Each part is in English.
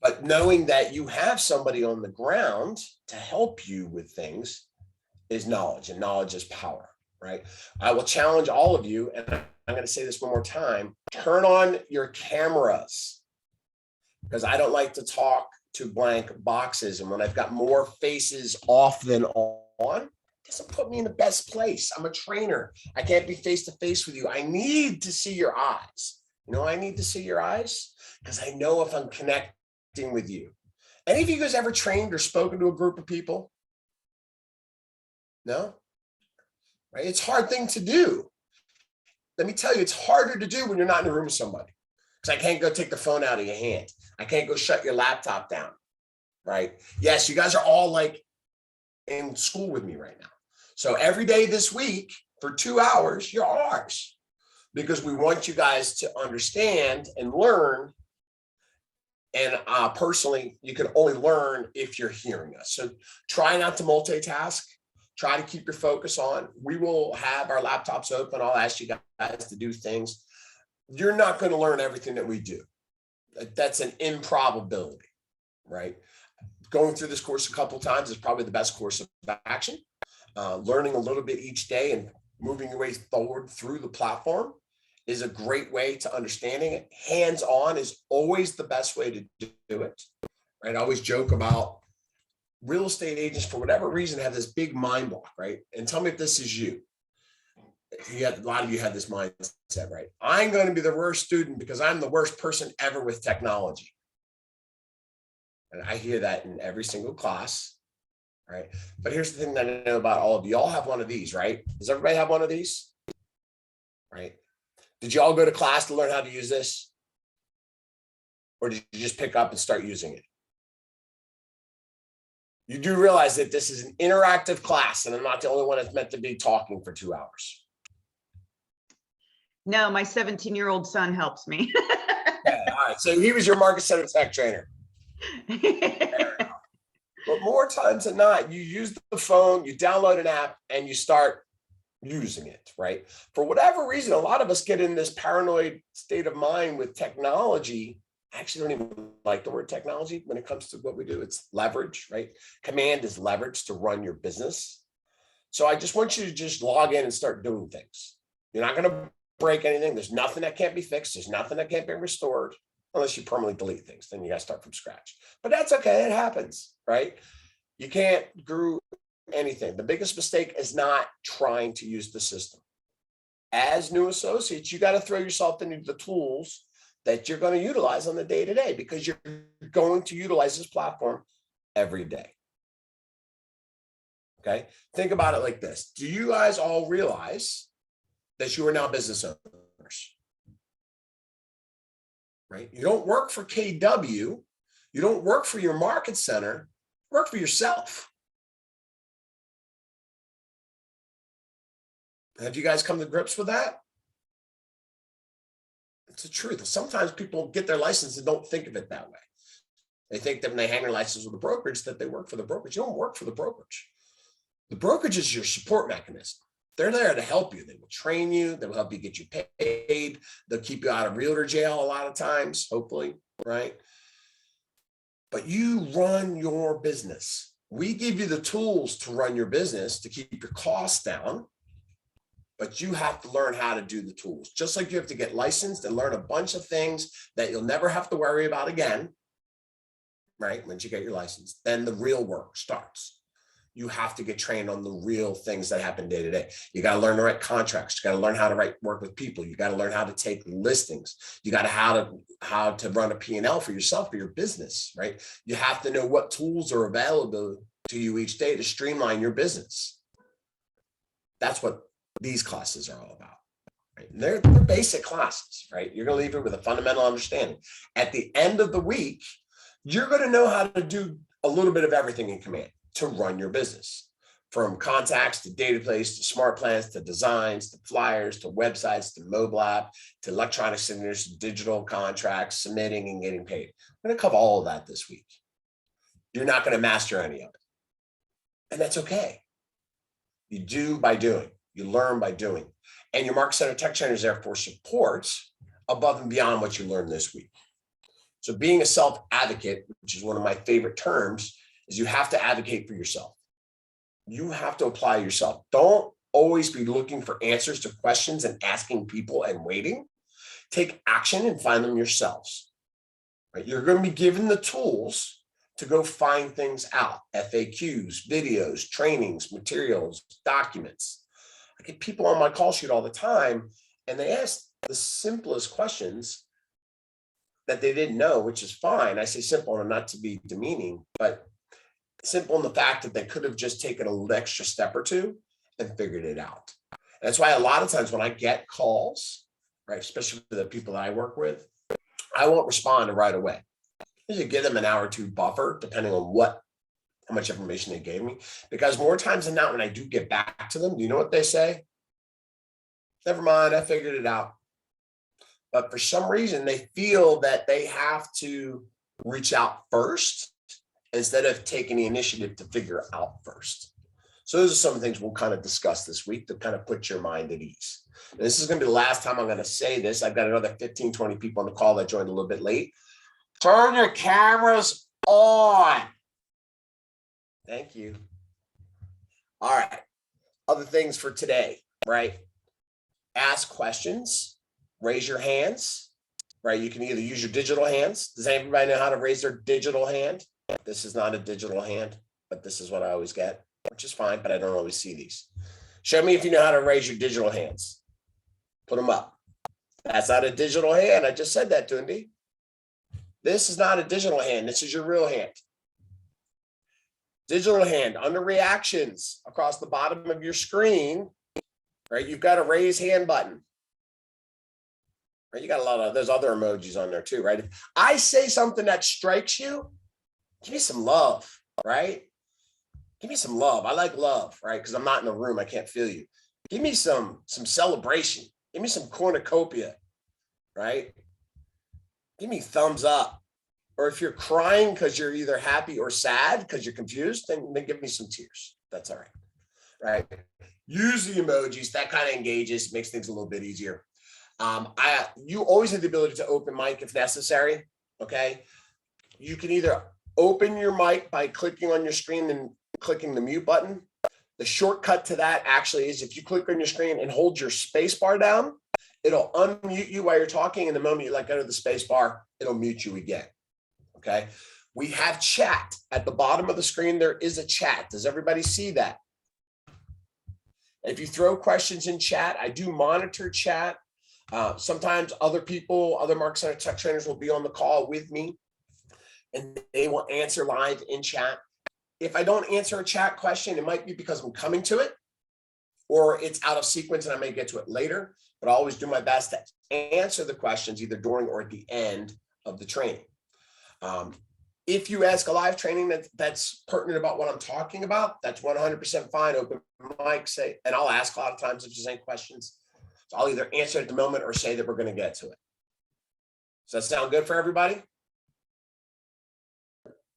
But knowing that you have somebody on the ground to help you with things is knowledge, and knowledge is power, right? I will challenge all of you, and I'm going to say this one more time, turn on your cameras, because I don't like to talk to blank boxes. And when I've got more faces off than on, it doesn't put me in the best place. I'm a trainer. I can't be face to face with you. I need to see your eyes. You know, I need to see your eyes because I know if I'm connecting with you. Any of you guys ever trained or spoken to a group of people? No? Right? It's a hard thing to do. Let me tell you, it's harder to do when you're not in a room with somebody. Because I can't go take the phone out of your hand. I can't go shut your laptop down, right? Yes, you guys are all like in school with me right now. So every day this week for 2 hours, you're ours, because we want you guys to understand and learn. And personally, you can only learn if you're hearing us. So try not to multitask. Try to keep your focus on. We will have our laptops open. I'll ask you guys to do things. You're not going to learn everything that we do. That's an improbability, right? Going through this course a couple of times is probably the best course of action. Learning a little bit each day and moving your way forward through the platform is a great way to understanding it. Hands-on is always the best way to do it, right? I always joke about real estate agents, for whatever reason, have this big mind block, right? And tell me if this is you. A lot of you have this mindset, right? I'm going to be the worst student because I'm the worst person ever with technology. And I hear that in every single class, right? But here's the thing that I know about all of you. You all have one of these, right? Does everybody have one of these? Right? Did you all go to class to learn how to use this? Or did you just pick up and start using it? You do realize that this is an interactive class, and I'm not the only one that's meant to be talking for 2 hours. No, my 17-year-old son helps me. Yeah, all right. So he was your Market Center Tech trainer. But more times than not, you use the phone, you download an app, and you start using it, right? For whatever reason, a lot of us get in this paranoid state of mind with technology. I actually don't even like the word technology when it comes to what we do. It's leverage, right? Command is leverage to run your business. So I just want you to just log in and start doing things. You're not going to break anything. There's nothing that can't be fixed. There's nothing that can't be restored unless you permanently delete things. Then you got to start from scratch. But that's okay. It happens, right? You can't grow anything. The biggest mistake is not trying to use the system. As new associates, you got to throw yourself into the tools that you're going to utilize on the day-to-day, because you're going to utilize this platform every day. Okay? Think about it like this. Do you guys all realize that you are now business owners? Right? You don't work for KW. You don't work for your market center. Work for yourself. Have you guys come to grips with that? It's the truth. Sometimes people get their license and don't think of it that way. They think that when they hang their license with the brokerage that they work for the brokerage. You don't work for the brokerage. The brokerage is your support mechanism. They're there to help you. They will train you. They will help you get you paid. They'll keep you out of realtor jail a lot of times, hopefully, right? But you run your business. We give you the tools to run your business, to keep your costs down, but you have to learn how to do the tools. Just like you have to get licensed and learn a bunch of things that you'll never have to worry about again, right? Once you get your license, then the real work starts. You have to get trained on the real things that happen day to day. You got to learn to write contracts. You got to learn how to work with people. You got to learn how to take listings. You got to how to run a P&L for yourself, for your business, right? You have to know what tools are available to you each day to streamline your business. That's what these classes are all about. Right? They're basic classes, right? You're going to leave it with a fundamental understanding. At the end of the week, you're going to know how to do a little bit of everything in Command to run your business, from contacts to database to smart plans to designs to flyers to websites to mobile app to electronic signatures to digital contracts, submitting and getting paid. We're going to cover all of that this week. You're not going to master any of it, and that's okay. You do by doing. You learn by doing. And your Market Center Tech Trainer is there for support above and beyond what you learned this week. So being a self-advocate, which is one of my favorite terms, is you have to advocate for yourself. You have to apply yourself. Don't always be looking for answers to questions and asking people and waiting. Take action and find them yourselves. Right? You're going to be given the tools to go find things out: FAQs, videos, trainings, materials, documents. I get people on my call sheet all the time, and they ask the simplest questions that they didn't know, which is fine. I say simple and not to be demeaning, but simple in the fact that they could have just taken an extra step or two and figured it out. And that's why a lot of times when I get calls, right, especially for the people that I work with, I won't respond right away. I usually give them an hour or two buffer, depending on how much information they gave me. Because more times than not, when I do get back to them, do you know what they say? Never mind, I figured it out. But for some reason, they feel that they have to reach out first instead of taking the initiative to figure out first. So those are some of the things we'll kind of discuss this week to kind of put your mind at ease. And this is going to be the last time I'm going to say this. I've got another 15, 20 people on the call that joined a little bit late. Turn your cameras on. Thank you. All right. Other things for today, right? Ask questions. Raise your hands, right? You can either use your digital hands. Does anybody know how to raise their digital hand? This is not a digital hand, but this is what I always get, which is fine, but I don't always see these. Show me if you know how to raise your digital hands. Put them up. That's not a digital hand. I just said that, Dundi. This is not a digital hand. This is your real hand. Digital hand, under reactions across the bottom of your screen, right? You've got a raise hand button. Right? You got a lot of, there's other emojis on there too, right? If I say something that strikes you, give me some love, right? Give me some love. I like love, right? Because I'm not in the room. I can't feel you. Give me some celebration. Give me some cornucopia, right? Give me thumbs up. Or if you're crying because you're either happy or sad because you're confused, then give me some tears. That's all right, right? Use the emojis. That kind of engages, makes things a little bit easier. You always have the ability to open mic if necessary, okay? You can either open your mic by clicking on your screen and clicking the mute button. The shortcut to that actually is if you click on your screen and hold your space bar down, it'll unmute you while you're talking. And the moment you let go of the space bar, it'll mute you again, okay? We have chat. At the bottom of the screen, there is a chat. Does everybody see that? If you throw questions in chat, I do monitor chat. Sometimes other people, other Market Center tech trainers will be on the call with me and they will answer live in chat. If I don't answer a chat question, it might be because I'm coming to it or it's out of sequence and I may get to it later, but I always do my best to answer the questions either during or at the end of the training. If you ask a live training that's pertinent about what I'm talking about, that's 100% fine. Open mic, say, and I'll ask a lot of times if there's any questions. So I'll either answer at the moment or say that we're going to get to it. Does that sound good for everybody?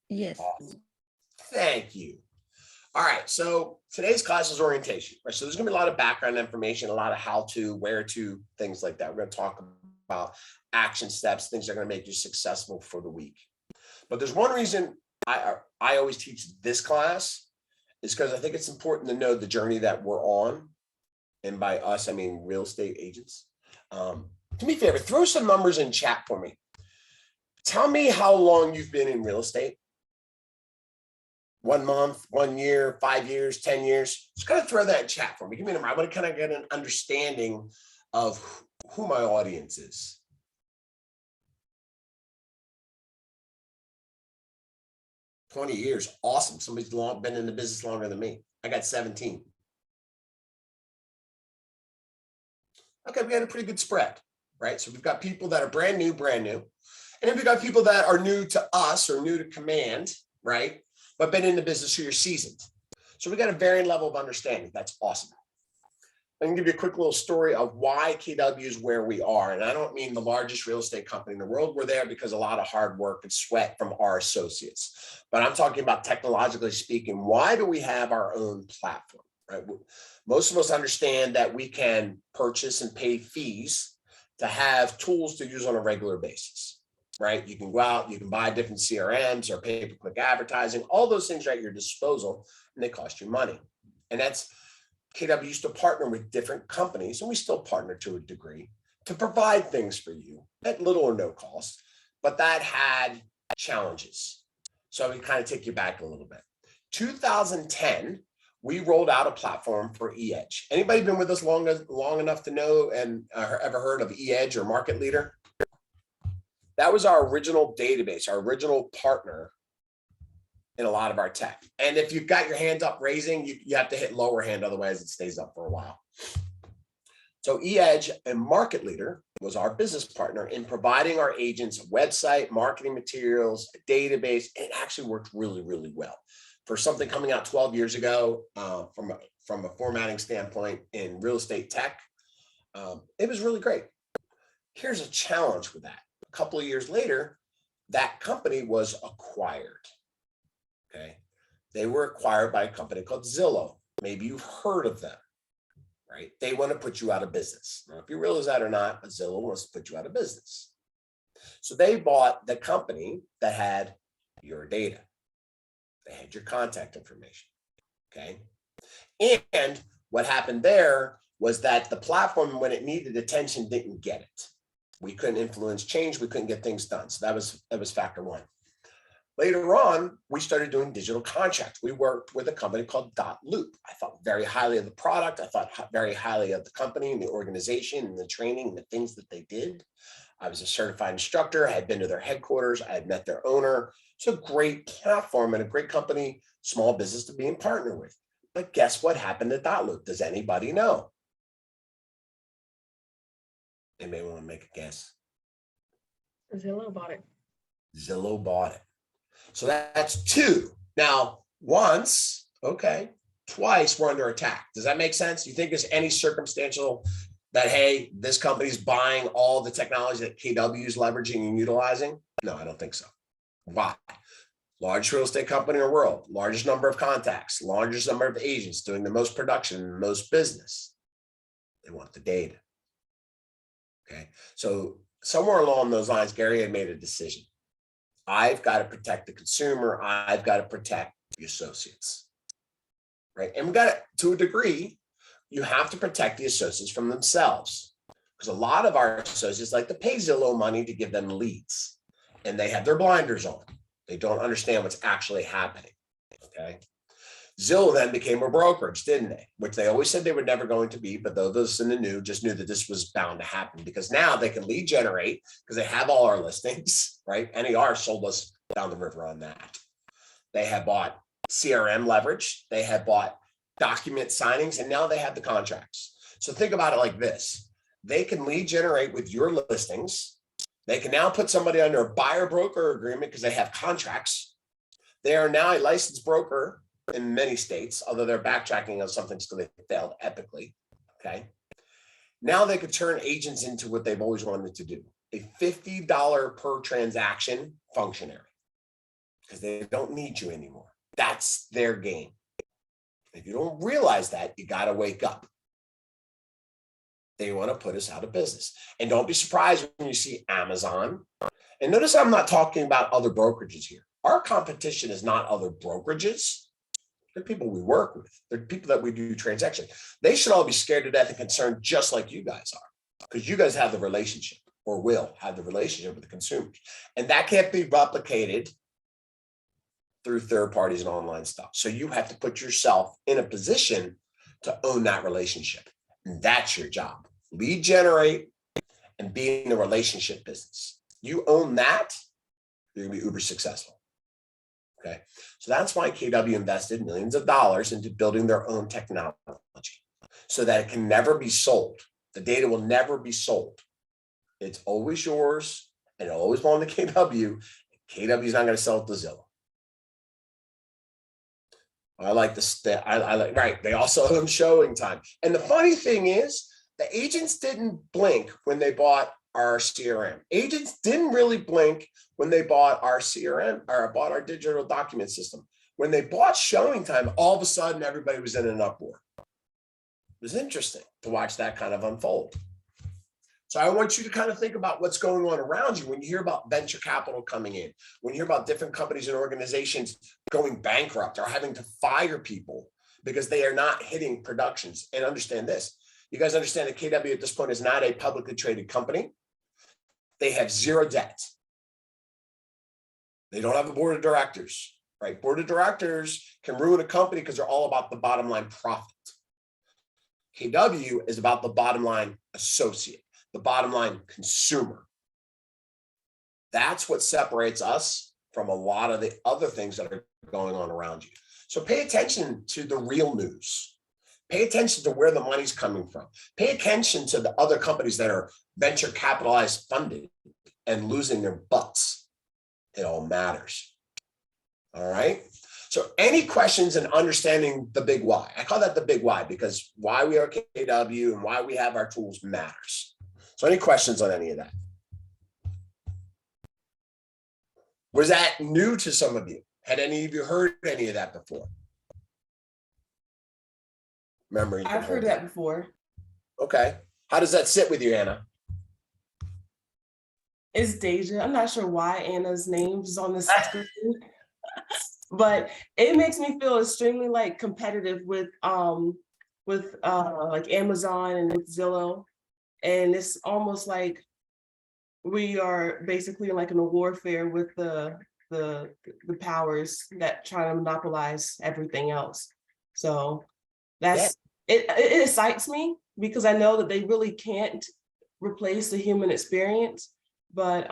Yes. Awesome. Thank you. All right. So today's class is orientation, right? So there's going to be a lot of background information, a lot of how to, where to, things like that. We're going to talk about action steps, things that are going to make you successful for the week. But there's one reason I always teach this class is because I think it's important to know the journey that we're on. And by us, I mean real estate agents. Do me a favor, throw some numbers in chat for me. Tell me how long you've been in real estate. 1 month, 1 year, 5 years, 10 years. Just kind of throw that in chat for me. Give me a number. I want to kind of get an understanding of who my audience is. "20 years, awesome. Somebody's been in the business longer than me. I got 17. Okay, we got a pretty good spread, right? So we've got people that are brand new. And then we've got people that are new to us or new to Command, right? But been in the business, so you're seasoned. So we got a varying level of understanding. That's awesome. I can give you a quick little story of why KW is where we are. And I don't mean the largest real estate company in the world. We're there because a lot of hard work and sweat from our associates. But I'm talking about technologically speaking, why do we have our own platform, right? Most of us understand that we can purchase and pay fees to have tools to use on a regular basis. right? You can go out, you can buy different CRMs or pay-per-click advertising, all those things are at your disposal, and they cost you money. And that's, KW used to partner with different companies, and we still partner to a degree, to provide things for you at little or no cost, but that had challenges. So we kind of take you back a little bit. 2010, we rolled out a platform for eEdge. Anybody been with us long enough to know and ever heard of eEdge or Market Leader? That was our original database, our original partner in a lot of our tech. And if you've got your hand up raising, you have to hit lower hand, otherwise it stays up for a while. So eEdge and Market Leader was our business partner in providing our agents a website, marketing materials, a database. It actually worked really, really well. For something coming out 12 years ago, from a formatting standpoint in real estate tech, it was really great. Here's a challenge with that. A couple of years later, that company was acquired. Okay, they were acquired by a company called Zillow. Maybe you've heard of them, right? They want to put you out of business. Now, if you realize that or not, Zillow wants to put you out of business. So they bought the company that had your data. They had your contact information, okay? And what happened there was that the platform, when it needed attention, didn't get it. We couldn't influence change. We couldn't get things done. So that was factor one. Later on, we started doing digital contracts. We worked with a company called Dotloop. I thought very highly of the product. I thought very highly of the company and the organization and the training and the things that they did. I was a certified instructor. I had been to their headquarters. I had met their owner. It's a great platform and a great company, small business to be in partner with. But guess what happened to Dotloop? Does anybody know? They may want to make a guess. Zillow bought it. Zillow bought it. So that's two. Now, once, okay, twice we're under attack. Does that make sense? You think there's any circumstantial that, hey, this company's buying all the technology that KW is leveraging and utilizing? No, I don't think so. Why? Largest real estate company in the world, largest number of contacts, largest number of agents doing the most production and most business. They want the data. Okay. So somewhere along those lines, Gary had made a decision. I've got to protect the consumer. I've got to protect the associates. Right. And we got it to a degree. You have to protect the associates from themselves, because a lot of our associates like to pay Zillow money to give them leads, and they have their blinders on. They don't understand what's actually happening. Okay. Zillow then became a brokerage, didn't they? Which they always said they were never going to be, but those in the new just knew that this was bound to happen, because now they can lead generate because they have all our listings, right? NAR sold us down the river on that. They have bought CRM leverage. They have bought document signings, and now they have the contracts. So think about it like this. They can lead generate with your listings. They can now put somebody under a buyer broker agreement because they have contracts. They are now a licensed broker in many states, although they're backtracking on something because they failed epically. Okay. Now they could turn agents into what they've always wanted to do, a $50 per transaction functionary, because they don't need you anymore. That's their game. If you don't realize that, you got to wake up. They want to put us out of business. And don't be surprised when you see Amazon. And notice I'm not talking about other brokerages here. Our competition is not other brokerages. They're people we work with. They're people that we do transactions. They should all be scared to death and concerned just like you guys are, because you guys have the relationship, or will have the relationship with the consumers. And that can't be replicated through third parties and online stuff. So you have to put yourself in a position to own that relationship. And that's your job. Lead generate and be in the relationship business. You own that, you're gonna be uber successful. Okay, so that's why KW invested millions of dollars into building their own technology so that it can never be sold. The data will never be sold. It's always yours, and it'll always belong to KW. KW is not going to sell it to Zillow. I like this. I like, right. They also own Showing Time. And the funny thing is, the agents didn't blink when they bought our CRM. Agents didn't really blink when they bought our CRM or bought our digital document system. When they bought Showing Time, all of a sudden everybody was in an uproar. It was interesting to watch that kind of unfold. So I want you to kind of think about what's going on around you when you hear about venture capital coming in, when you hear about different companies and organizations going bankrupt or having to fire people because they are not hitting productions. And understand this, you guys understand that KW at this point is not a publicly traded company. They have zero debt. They don't have a board of directors, right? Board of directors can ruin a company because they're all about the bottom line profit. KW is about the bottom line associate, the bottom line consumer. That's what separates us from a lot of the other things that are going on around you. So pay attention to the real news. Pay attention to where the money's coming from. Pay attention to the other companies that are venture capitalized funded and losing their butts. It all matters. All right. So any questions in understanding the big why? I call that the big why because why we are KW and why we have our tools matters. So any questions on any of that? Was that new to some of you? Had any of you heard any of that before? Remember, I've heard that before. Okay. How does that sit with you, Anna? It's Deja. I'm not sure why Anna's name is on the screen, but it makes me feel extremely like competitive with like Amazon and with Zillow. And it's almost like we are basically like in a warfare with the powers that try to monopolize everything else. So that's it excites me because I know that they really can't replace the human experience, but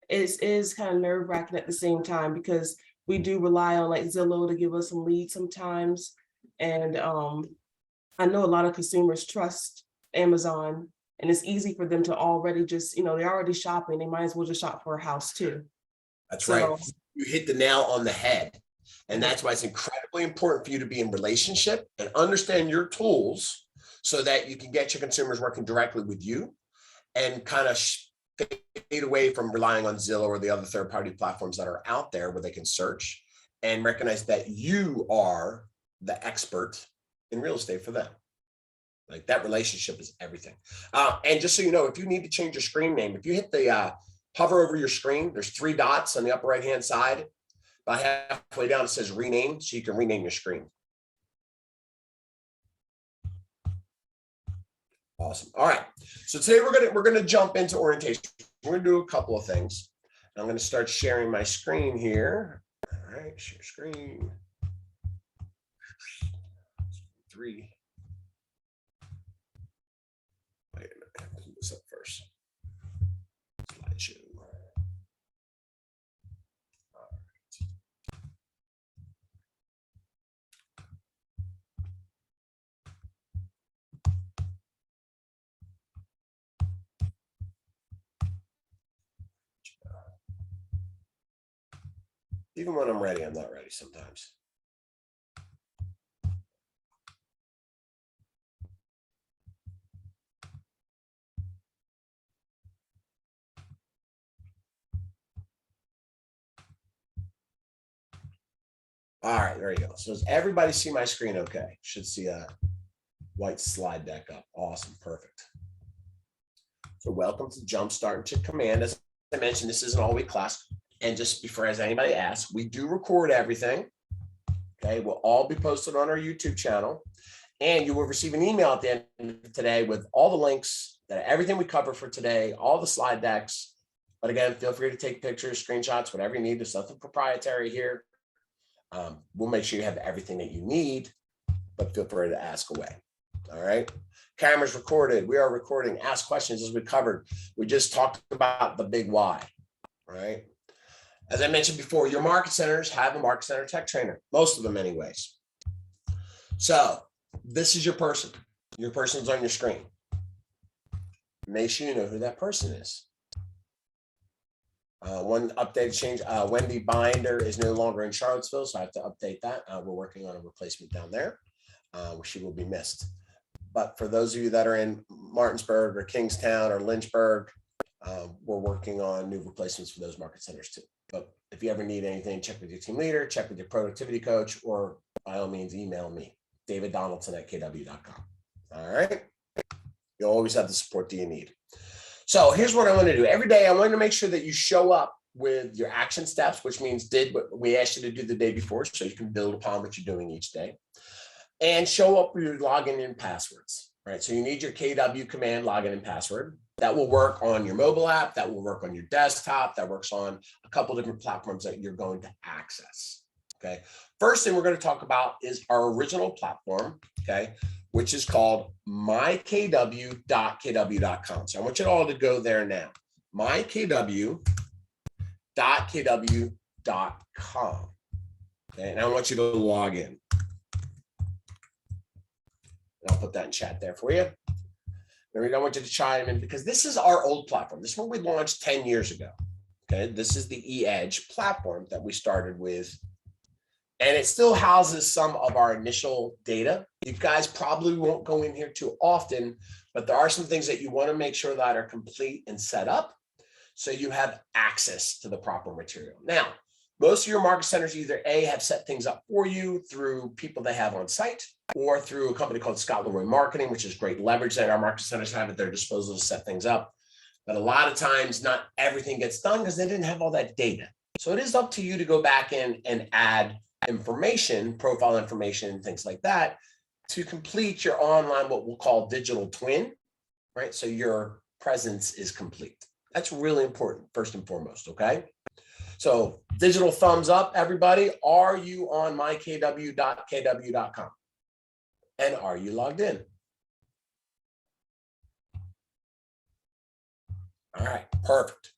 it is kind of nerve-wracking at the same time because we do rely on like Zillow to give us some leads sometimes. And I know a lot of consumers trust Amazon, and it's easy for them to already just, they're already shopping. They might as well just shop for a house too. That's right. You hit the nail on the head. And that's why it's incredibly important for you to be in relationship and understand your tools so that you can get your consumers working directly with you and kind of fade away from relying on Zillow or the other third-party platforms that are out there where they can search and recognize that you are the expert in real estate for them. Like that relationship is everything. And just so you know, if you need to change your screen name, if you hit the hover over your screen, there's 3 dots on the upper right-hand side. About halfway down, it says rename, so you can rename your screen. Awesome. All right. So today we're gonna jump into orientation. We're gonna do a couple of things. I'm gonna start sharing my screen here. All right, share screen. 3. Wait a minute, I have to put this up first. Slideshow. Even when I'm ready, I'm not ready sometimes. All right, there you go. So does everybody see my screen okay? Should see a white slide deck up. Awesome, perfect. So welcome to Jumpstart to Command. As I mentioned, this is an all-week class. And just before as anybody asks, we do record everything. Okay, we'll all be posted on our YouTube channel. And you will receive an email at the end of today with all the links, that everything we cover for today, all the slide decks. But again, feel free to take pictures, screenshots, whatever you need. There's nothing proprietary here. We'll make sure you have everything that you need, but feel free to ask away. All right. Cameras recorded. We are recording. Ask questions as we covered. We just talked about the big why. Right. As I mentioned before, your market centers have a market center tech trainer, most of them anyways. So this is your person. Your person's on your screen. Make sure you know who that person is. One update change, Wendy Binder is no longer in Charlottesville, so I have to update that. We're working on a replacement down there. She will be missed. But for those of you that are in Martinsburg or Kingstown or Lynchburg, we're working on new replacements for those market centers too. But if you ever need anything, check with your team leader, check with your productivity coach, or by all means, email me, daviddonaldson@kw.com. All right. You'll always have the support that you need. So here's what I want to do. Every day, I want to make sure that you show up with your action steps, which means did what we asked you to do the day before, so you can build upon what you're doing each day. And show up with your login and passwords, right? So you need your KW command login and password. That will work on your mobile app, that will work on your desktop, that works on a couple different platforms that you're going to access, okay? First thing we're going to talk about is our original platform, okay, which is called mykw.kw.com. So I want you all to go there now, mykw.kw.com, okay, and I want you to log in. And I'll put that in chat there for you. I want you to chime in because this is our old platform. This is what we launched 10 years ago. Okay, this is the eEdge platform that we started with. And it still houses some of our initial data. You guys probably won't go in here too often, but there are some things that you want to make sure that are complete and set up so you have access to the proper material. Now, most of your market centers either A, have set things up for you through people they have on site, or through a company called Scott Leroy Marketing, which is great leverage that our market centers have at their disposal to set things up. But a lot of times, not everything gets done because they didn't have all that data. So it is up to you to go back in and add information, profile information, things like that, to complete your online, what we'll call digital twin, right? So your presence is complete. That's really important, first and foremost, okay? So digital thumbs up, everybody. Are you on mykw.kw.com? And are you logged in? All right, perfect.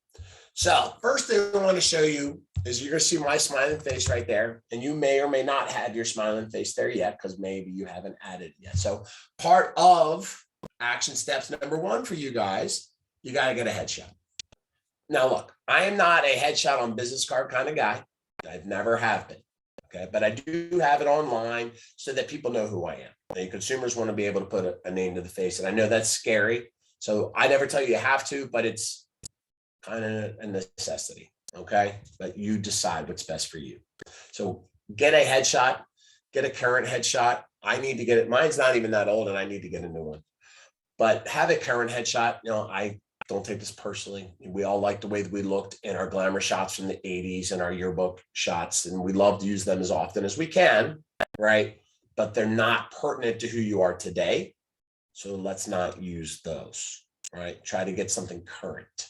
So first thing I want to show you is you're going to see my smiling face right there. And you may or may not have your smiling face there yet because maybe you haven't added it yet. So part of action steps number one for you guys, you got to get a headshot. Now, look, I am not a headshot on business card kind of guy. I've never have been. Okay, but I do have it online so that people know who I am. And consumers want to be able to put a name to the face. And I know that's scary. So I never tell you you have to, but it's kind of a necessity. Okay, but you decide what's best for you. So get a headshot, get a current headshot. I need to get it. Mine's not even that old and I need to get a new one. But have a current headshot. You know, I don't take this personally. We all like the way that we looked in our glamour shots from the 80s and our yearbook shots, and we love to use them as often as we can, right? But they're not pertinent to who you are today. So let's not use those, right? Try to get something current.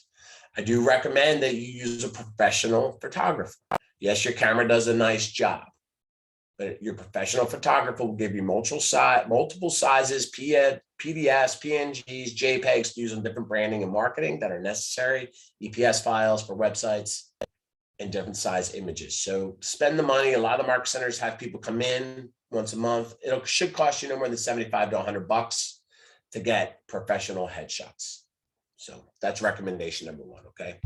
I do recommend that you use a professional photographer. Yes, your camera does a nice job, but your professional photographer will give you multiple sizes, PDFs, PNGs, JPEGs to use on different branding and marketing that are necessary, EPS files for websites, and different size images. So spend the money. A lot of the market centers have people come in once a month. It should cost you no more than $75 to $100 to get professional headshots. So that's recommendation number one, okay?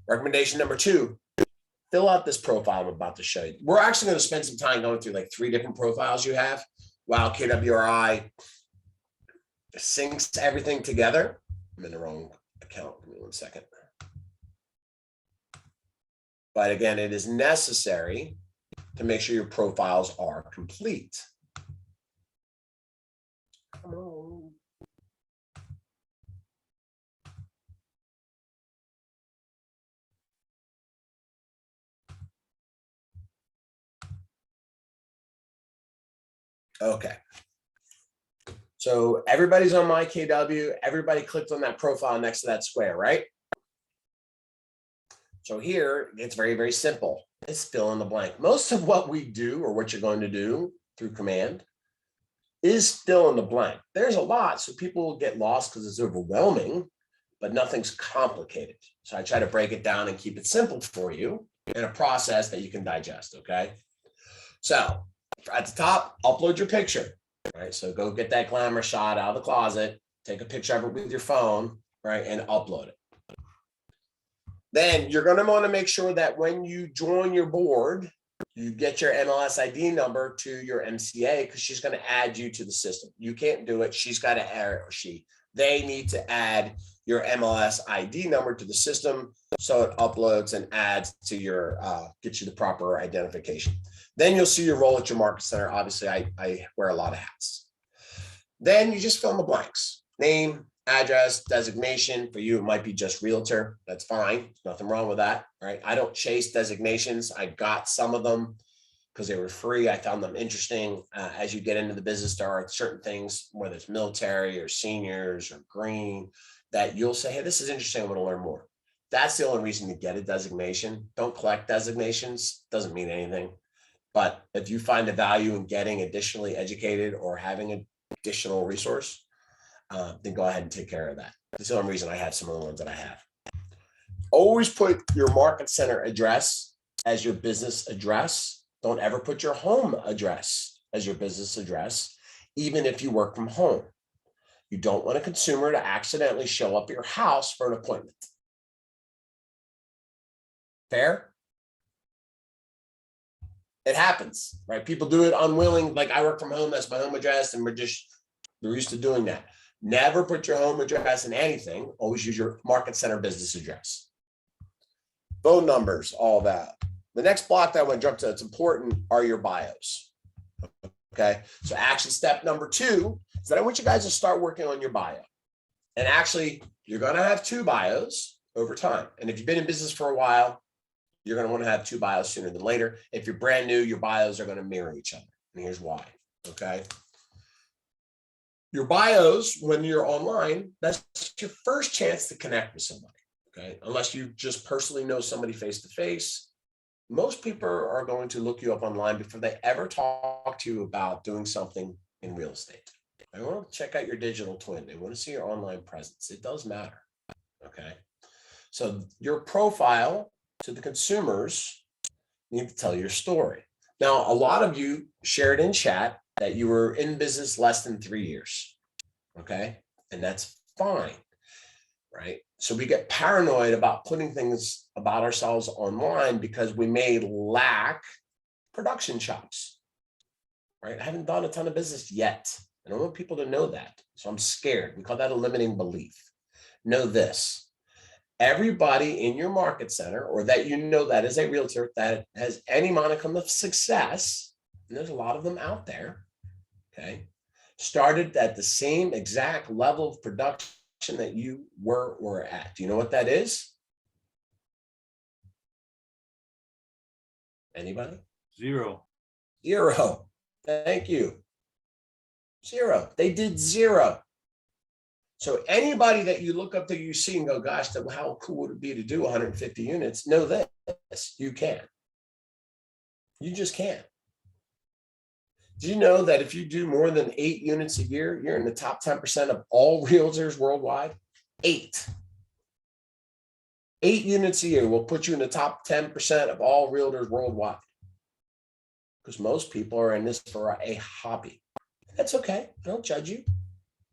Recommendation number two, fill out this profile I'm about to show you. We're actually going to spend some time going through like 3 different profiles you have while KWRI syncs everything together. I'm in the wrong account. Give me 1 second. But again, it is necessary to make sure your profiles are complete. Come on. Okay. So everybody's on MyKW. Everybody clicked on that profile next to that square, right? So here, it's very, very simple. It's fill in the blank. Most of what we do or what you're going to do through command is fill in the blank. There's a lot, so people will get lost because it's overwhelming, but nothing's complicated. So I try to break it down and keep it simple for you in a process that you can digest, okay? So at the top, upload your picture, right? So go get that glamour shot out of the closet, take a picture of it with your phone, right? And upload it. Then you're going to want to make sure that when you join your board, you get your MLS ID number to your MCA because she's going to add you to the system. You can't do it. She's got to add, or they need to add your MLS ID number to the system so it uploads and adds to your, get you the proper identification. Then you'll see your role at your market center. Obviously, I wear a lot of hats. Then you just fill in the blanks. name, address, designation. For you, it might be just realtor. That's fine. There's nothing wrong with that, right? I don't chase designations. I got some of them because they were free. I found them interesting. As you get into the business, there are certain things, whether it's military or seniors or green, that you'll say, hey, this is interesting. I want to learn more. That's the only reason to get a designation. Don't collect designations. Doesn't mean anything. But if you find a value in getting additionally educated or having an additional resource, then go ahead and take care of that. That's the only reason I have some of the ones that I have. Always put your market center address as your business address. Don't ever put your home address as your business address, even if you work from home. You don't want a consumer to accidentally show up at your house for an appointment. Fair? It happens, right? People do it unwilling, like I work from home, that's my home address, and we're used to doing that. Never put your home address in anything. Always use your market center business address. Phone numbers, all that. The next block that I want to jump to that's important are your bios. Okay, so action step number 2 is that I want you guys to start working on your bio. And actually, you're going to have 2 bios over time. And if you've been in business for a while, you're going to want to have 2 bios sooner than later. If you're brand new, your bios are going to mirror each other. And here's why. Okay. Your bios, when you're online, that's your first chance to connect with somebody. Okay. Unless you just personally know somebody face to face. Most people are going to look you up online before they ever talk to you about doing something in real estate. They want to check out your digital twin. They want to see your online presence. It does matter. Okay. So your profile to the consumers need to tell your story. Now, a lot of you shared in chat that you were in business less than 3 years. Okay. And that's fine. Right. So we get paranoid about putting things about ourselves online because we may lack production chops. Right. I haven't done a ton of business yet. I don't want people to know that. So I'm scared. We call that a limiting belief. Know this. Everybody in your market center, or that you know that is a realtor that has any modicum of success, and there's a lot of them out there, okay, started at the same exact level of production that you were at. Do you know what that is? Anybody? 0. 0. Thank you. 0. They did 0. So anybody that you look up to, you see and go, gosh, how cool would it be to do 150 units? Know this, you can. You just can't. Do you know that if you do more than 8 units a year, you're in the top 10% of all realtors worldwide? 8. 8 units a year will put you in the top 10% of all realtors worldwide. Because most people are in this for a hobby. That's okay. I don't judge you.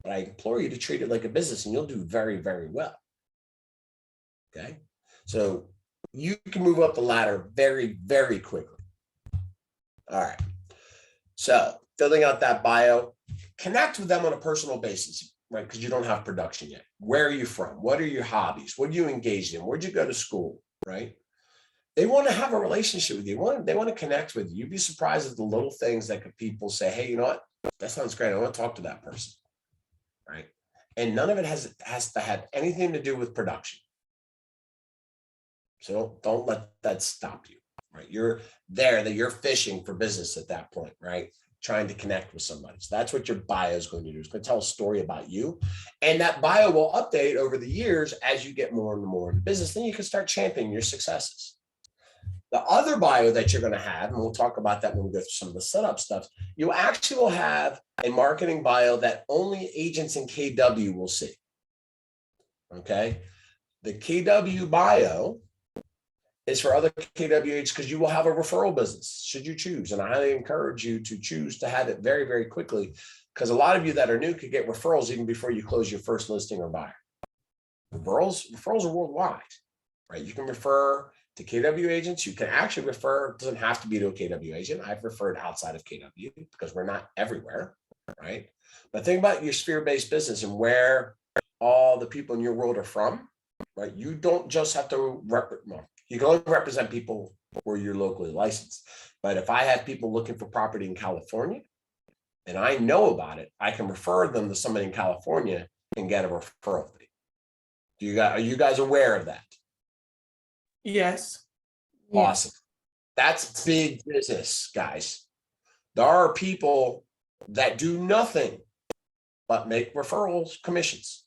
But I implore you to treat it like a business and you'll do very, very well. Okay. So you can move up the ladder very, very quickly. All right. So filling out that bio, connect with them on a personal basis, right? Because you don't have production yet. Where are you from? What are your hobbies? What are you engaged in? Where'd you go to school? Right? They want to have a relationship with you. They want to connect with you. You'd be surprised at the little things that people say, hey, you know what? That sounds great. I want to talk to that person. Right. And none of it has to have anything to do with production. So don't let that stop you. Right. You're there, that you're fishing for business at that point, right? Trying to connect with somebody. So that's what your bio is going to do. It's going to tell a story about you. And that bio will update over the years as you get more and more in business. Then you can start championing your successes. The other bio that you're going to have, and we'll talk about that when we go through some of the setup stuff, you actually will have a marketing bio that only agents in KW will see. Okay. The KW bio is for other KW agents because you will have a referral business should you choose. And I highly encourage you to choose to have it very, very quickly because a lot of you that are new could get referrals even before you close your first listing or buyer. Referrals are worldwide, right? You can refer to KW agents. You can actually refer, it doesn't have to be to a KW agent. I've referred outside of KW because we're not everywhere, right? But think about your sphere-based business and where all the people in your world are from, right? You don't just have to you can only represent people where you're locally licensed. But if I have people looking for property in California and I know about it, I can refer them to somebody in California and get a referral fee. Are you guys aware of that? Yes. Awesome. That's big business, guys. There are people that do nothing but make referrals commissions.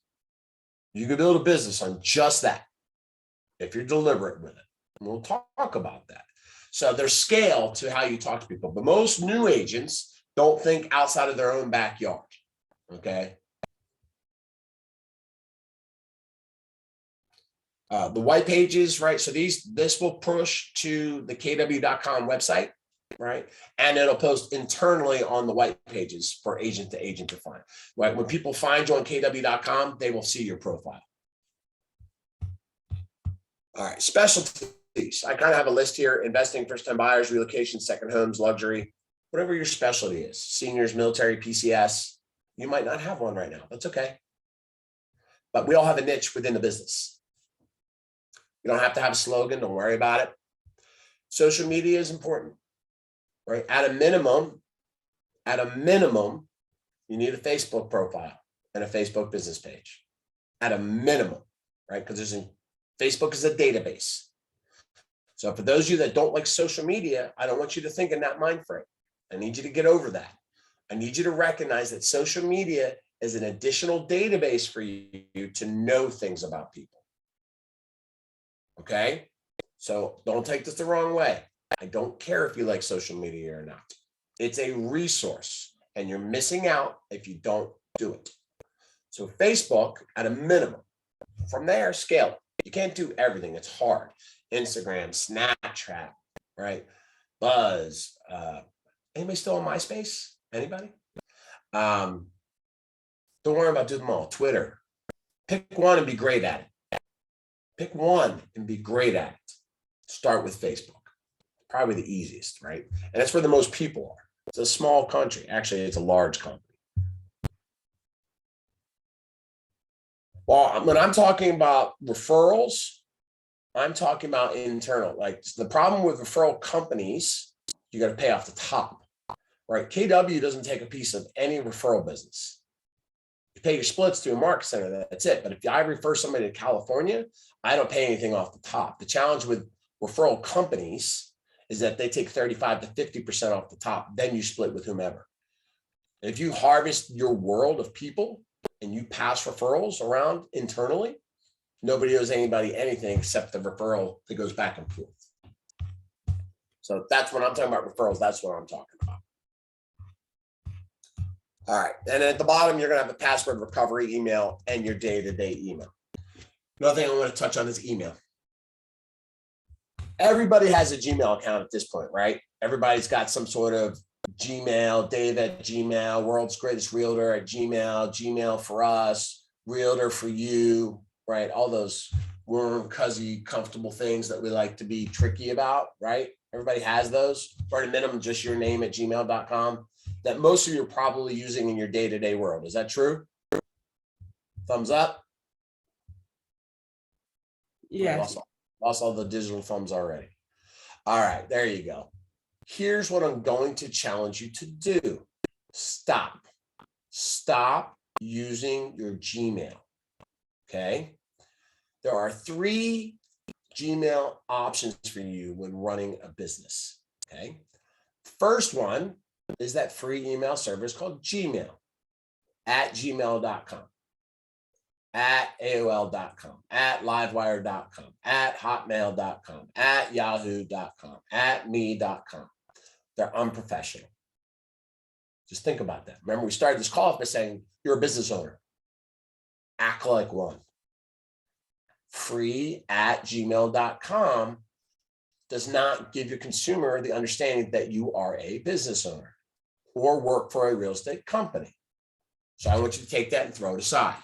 You can build a business on just that if you're deliberate with it. And we'll talk about that. So there's scale to how you talk to people, but most new agents don't think outside of their own backyard. Okay. The white pages, right? So this will push to the kw.com website, right? And it'll post internally on the white pages for agent to agent to find. Right? When people find you on kw.com, they will see your profile. All right, specialties. I kind of have a list here: investing, first-time buyers, relocation, second homes, luxury, whatever your specialty is. Seniors, military, PCS. You might not have one right now. That's okay. But we all have a niche within the business. You don't have to have a slogan. Don't worry about it. Social media is important, right? At a minimum, you need a Facebook profile and a Facebook business page. At a minimum, right? Because Facebook is a database. So for those of you that don't like social media, I don't want you to think in that mind frame. I need you to get over that. I need you to recognize that social media is an additional database for you to know things about people. Okay, so don't take this the wrong way. I don't care if you like social media or not. It's a resource and you're missing out if you don't do it. So Facebook at a minimum. From there, scale it. You can't do everything. It's hard. Instagram, Snapchat, right? Buzz. Anybody still on MySpace? Anybody? Don't worry about doing them all. Twitter. Pick one and be great at it. Pick one and be great at it. Start with Facebook. Probably the easiest, right? And that's where the most people are. It's a small country. Actually, it's a large company. Well, when I'm talking about referrals, I'm talking about internal. Like the problem with referral companies, you got to pay off the top, right? KW doesn't take a piece of any referral business. You pay your splits to a market center, that's it. But if I refer somebody to California, I don't pay anything off the top. The challenge with referral companies is that they take 35 to 50% off the top, then you split with whomever. If you harvest your world of people and you pass referrals around internally, nobody owes anybody anything except the referral that goes back and forth. So that's when I'm talking about referrals, that's what I'm talking about. All right, and at the bottom, you're gonna have a password recovery email and your day-to-day email. Another thing I want to touch on is email. Everybody has a Gmail account at this point, right? Everybody's got some sort of Gmail, Dave at Gmail, World's Greatest Realtor at Gmail, Gmail for us, Realtor for you, right? All those warm, cozy, comfortable things that we like to be tricky about, right? Everybody has those, or at a minimum, just your name at gmail.com that most of you are probably using in your day-to-day world. Is that true? Thumbs up. Yes. Lost all the digital thumbs already. All right, there you go. Here's what I'm going to challenge you to do. Stop using your Gmail. Okay. There are 3 Gmail options for you when running a business. Okay. First one is that free email service called Gmail at gmail.com, at AOL.com, at livewire.com, at hotmail.com, at yahoo.com, at me.com. They're unprofessional. Just think about that. Remember, we started this call off by saying you're a business owner. Act like one. Free at gmail.com does not give your consumer the understanding that you are a business owner or work for a real estate company. So I want you to take that and throw it aside.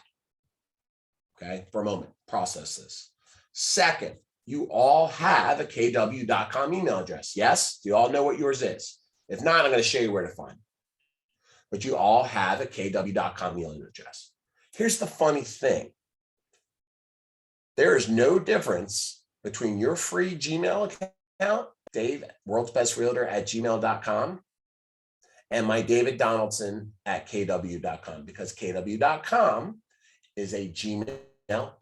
Okay, for a moment, process this. Second, you all have a kw.com email address. Yes, do you all know what yours is? If not, I'm going to show you where to find it. But you all have a kw.com email address. Here's the funny thing. There is no difference between your free Gmail account, Dave, World's Best Realtor at gmail.com, and my David Donaldson at kw.com, because kw.com is a Gmail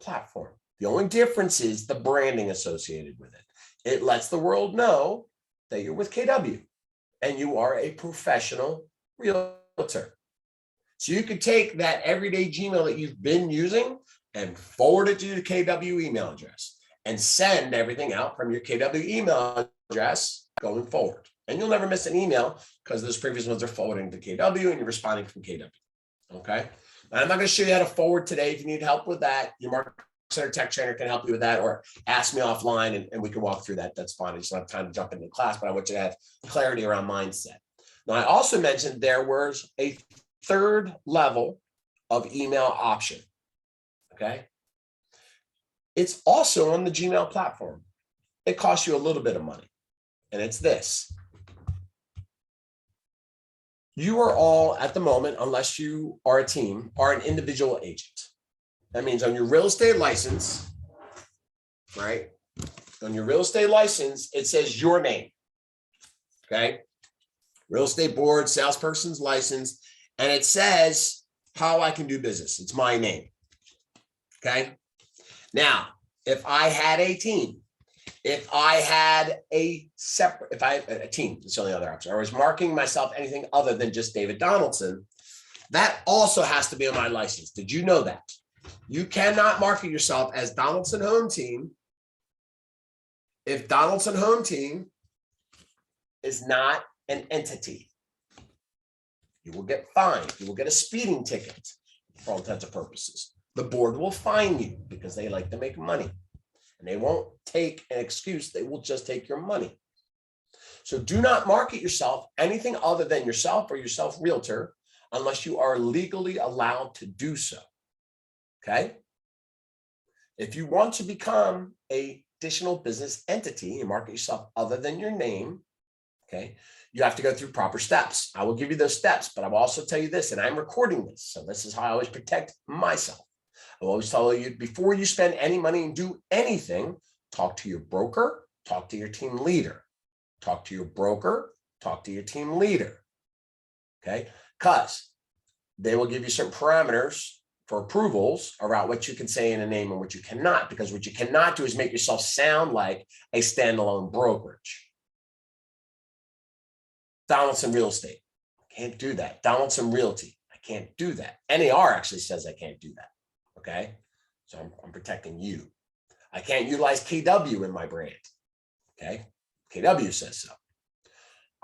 platform. The only difference is the branding associated with it. It lets the world know that you're with KW and you are a professional realtor. So you could take that everyday Gmail that you've been using and forward it to your KW email address and send everything out from your KW email address going forward. And you'll never miss an email because those previous ones are forwarding to KW and you're responding from KW. Okay. And I'm not going to show you how to forward today. If you need help with that, your Marketing Center tech trainer can help you with that, or ask me offline and we can walk through that. That's fine. I just don't have time to jump into class, but I want you to have clarity around mindset. Now, I also mentioned there was a third level of email option. Okay. It's also on the Gmail platform. It costs you a little bit of money, and it's this. You are all at the moment, unless you are a team, are an individual agent. That means on your real estate license, right? On your real estate license, it says your name. Okay. Real estate board, salesperson's license, and it says how I can do business. It's my name. Okay. Now, if I had a team, if I had a separate, if I had a team, that's the only other option. I was marking myself anything other than just David Donaldson. That also has to be on my license. Did you know that? You cannot market yourself as Donaldson Home Team if Donaldson Home Team is not an entity. You will get fined. You will get a speeding ticket for all intents and purposes. The board will fine you because they like to make money. And they won't take an excuse. They will just take your money. So do not market yourself anything other than yourself or yourself realtor unless you are legally allowed to do so. Okay. If you want to become an additional business entity and market yourself other than your name, okay, you have to go through proper steps. I will give you those steps, but I will also tell you this, and I'm recording this. So this is how I always protect myself. I will always tell you before you spend any money and do anything, talk to your broker, talk to your team leader, talk to your broker, talk to your team leader. Okay. Because they will give you certain parameters for approvals around what you can say in a name and what you cannot, because what you cannot do is make yourself sound like a standalone brokerage. Donaldson Real Estate, can't do that. Donaldson Realty, I can't do that. NAR actually says I can't do that. Okay, so I'm protecting you. I can't utilize KW in my brand. Okay, KW says so.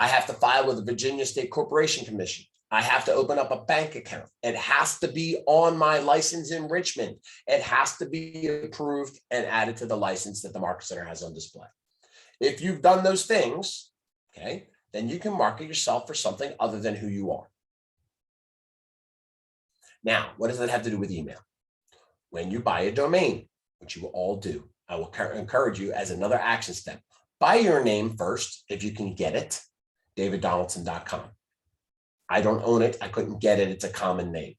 I have to file with the Virginia State Corporation Commission. I have to open up a bank account. It has to be on my license in Richmond. It has to be approved and added to the license that the Market Center has on display. If you've done those things, okay, then you can market yourself for something other than who you are. Now, what does that have to do with email? When you buy a domain, which you will all do, I will encourage you as another action step. Buy your name first, if you can get it, daviddonaldson.com. I don't own it. I couldn't get it. It's a common name,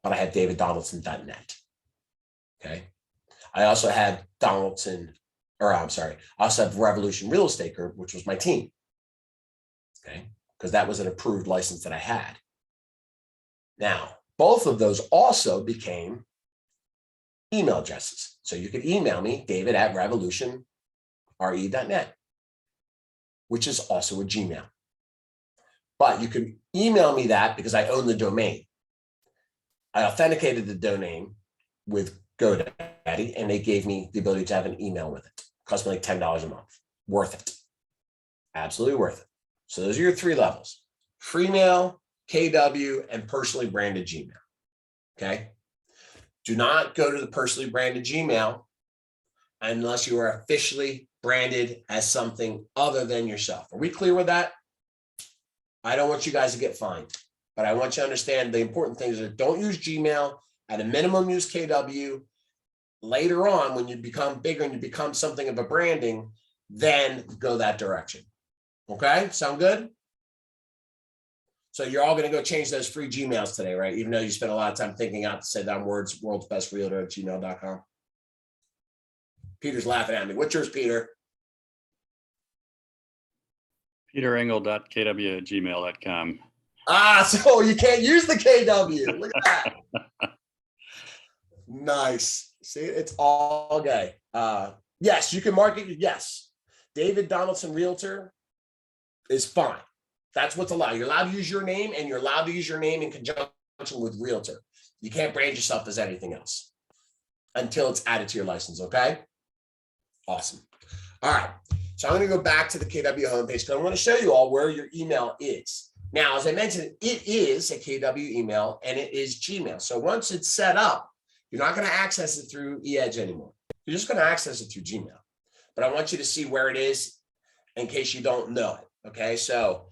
but I have daviddonaldson.net. Okay. I also have I also have Revolution Real Estate Group, which was my team. Okay. Because that was an approved license that I had. Now, both of those also became email addresses. So you could email me, david@revolutionre.net, which is also a Gmail. But you can email me that because I own the domain. I authenticated the domain with GoDaddy, and they gave me the ability to have an email with it. It cost me like $10 a month. Worth it. Absolutely worth it. So those are your three levels: free mail, KW, and personally branded Gmail. Okay. Do not go to the personally branded Gmail unless you are officially branded as something other than yourself. Are we clear with that? I don't want you guys to get fined, but I want you to understand the important things are don't use Gmail. At a minimum, use KW. Later on, when you become bigger and you become something of a branding, then go that direction. Okay, sound good? So you're all going to go change those free Gmails today, right? Even though you spent a lot of time thinking out to say that words, worldsbestrealtor@gmail.com. Peter's laughing at me. What's yours, Peter? peterengel.kw@gmail.com. So you can't use the KW. Look at that. Nice. See, it's all gay. Yes, you can market. Yes. David Donaldson Realtor is fine. That's what's allowed. You're allowed to use your name, and you're allowed to use your name in conjunction with Realtor. You can't brand yourself as anything else until it's added to your license. Okay. Awesome. All right. So I'm going to go back to the KW homepage because I want to show you all where your email is. Now, as I mentioned, it is a KW email and it is Gmail. So once it's set up, you're not going to access it through eEdge anymore. You're just going to access it through Gmail. But I want you to see where it is in case you don't know it. Okay. So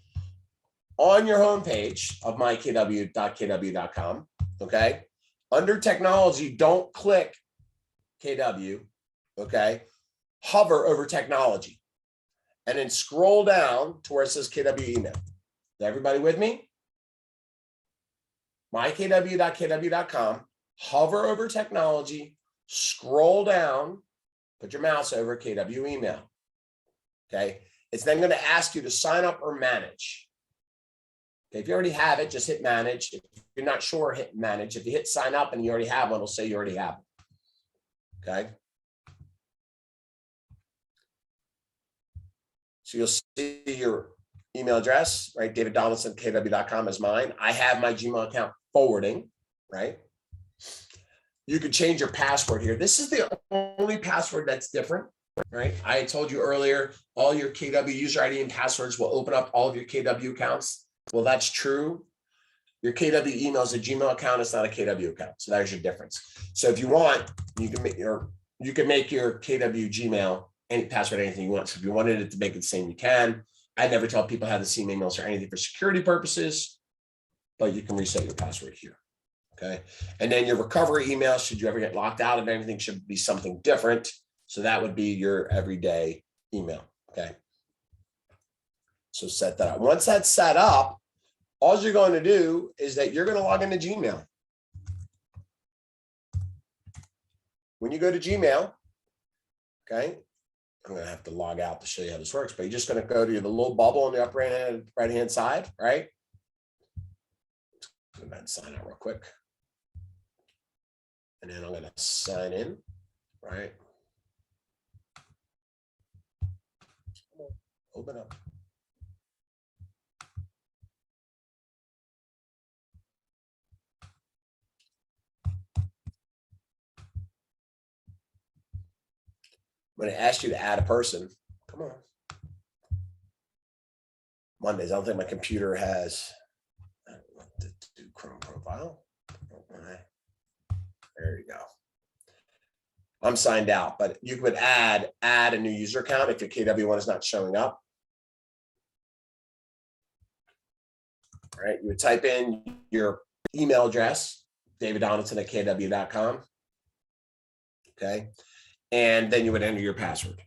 on your homepage of mykw.kw.com, okay, under technology, don't click KW. Okay. Hover over technology and then scroll down to where it says KW email. Is everybody with me? mykw.kw.com, hover over technology, scroll down, put your mouse over KW email. Okay. It's then going to ask you to sign up or manage. Okay. If you already have it, just hit manage. If you're not sure, hit manage. If you hit sign up and you already have one, it'll say you already have it. Okay. So you'll see your email address, right? David Donaldson, KW.com is mine. I have my Gmail account forwarding, right? You can change your password here. This is the only password that's different, right? I told you earlier, all your KW user ID and passwords will open up all of your KW accounts. Well, that's true. Your KW email is a Gmail account. It's not a KW account. So there's your difference. So if you want, you can make your KW Gmail any password, anything you want. So if you wanted it to make it the same, you can. I never tell people how to see emails or anything for security purposes, but you can reset your password here. Okay. And then your recovery email, should you ever get locked out of anything, should be something different. So that would be your everyday email. Okay. So set that up. Once that's set up, all you're going to do is that you're going to log into Gmail. When you go to Gmail, okay, I'm going to have to log out to show you how this works, but you're just going to go to the little bubble on the upper right-hand side, right? Go ahead and sign out real quick. And then I'm going to sign in, right? Open up. I'm going to ask you to add a person. Come on. Mondays, I don't think my computer has. I don't want to do Chrome profile. There you go. I'm signed out, but you could add a new user account if your KW one is not showing up. All right, you would type in your email address, daviddonaldson@kw.com. Okay. And then you would enter your password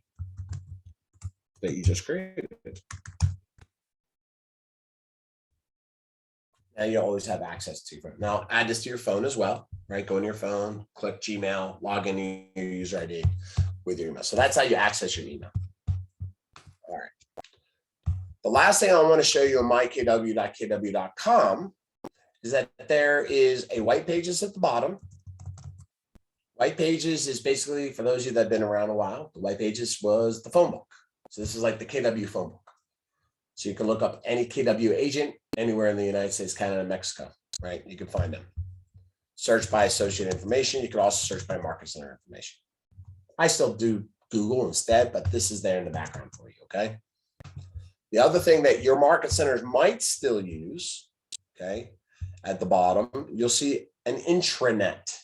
that you just created. Now you always have access to your phone. Now add this to your phone as well, right? Go in your phone, click Gmail, log in your user ID with your email. So that's how you access your email. All right. The last thing I want to show you on mykw.kw.com is that there is a white pages at the bottom. White pages is basically, for those of you that have been around a while, the white pages was the phone book. So this is like the KW phone book. So you can look up any KW agent anywhere in the United States, Canada, Mexico, right? You can find them. Search by associated information. You can also search by market center information. I still do Google instead, but this is there in the background for you, okay? The other thing that your market centers might still use, okay, at the bottom, you'll see an intranet.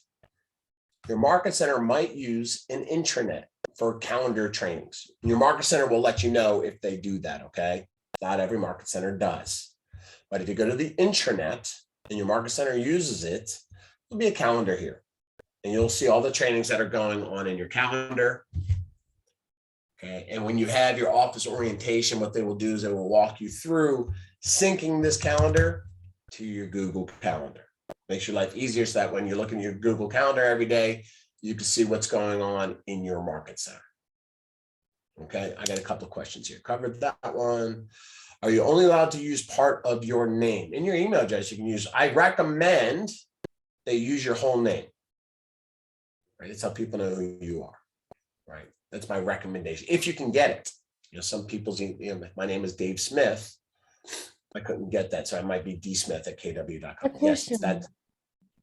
Your market center might use an intranet for calendar trainings. Your market center will let you know if they do that, okay? Not every market center does. But if you go to the intranet and your market center uses it, there'll be a calendar here. And you'll see all the trainings that are going on in your calendar. Okay. And when you have your office orientation, what they will do is they will walk you through syncing this calendar to your Google Calendar. Makes your life easier so that when you're looking at your Google Calendar every day, you can see what's going on in your market center. Okay, I got a couple of questions here. Covered that one. Are you only allowed to use part of your name? In your email address, you can use, I recommend that you use your whole name. right? It's how people know who you are, right? That's my recommendation. If you can get it, some people's, my name is Dave Smith. I couldn't get that, so I might be dsmith@kw.com. A Yes, question. that.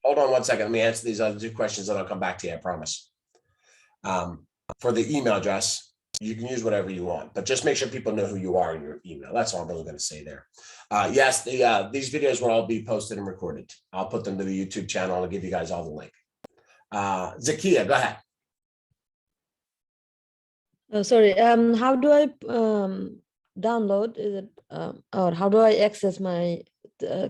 Hold on 1 second. Let me answer these other 2 questions, and I'll come back to you. I promise. For the email address, you can use whatever you want, but just make sure people know who you are in your email. That's all I'm really going to say there. Yes, these videos will all be posted and recorded. I'll put them to the YouTube channel. I'll give you guys all the link. Zakia, go ahead. Oh, sorry. How do I download? Is it or how do I access my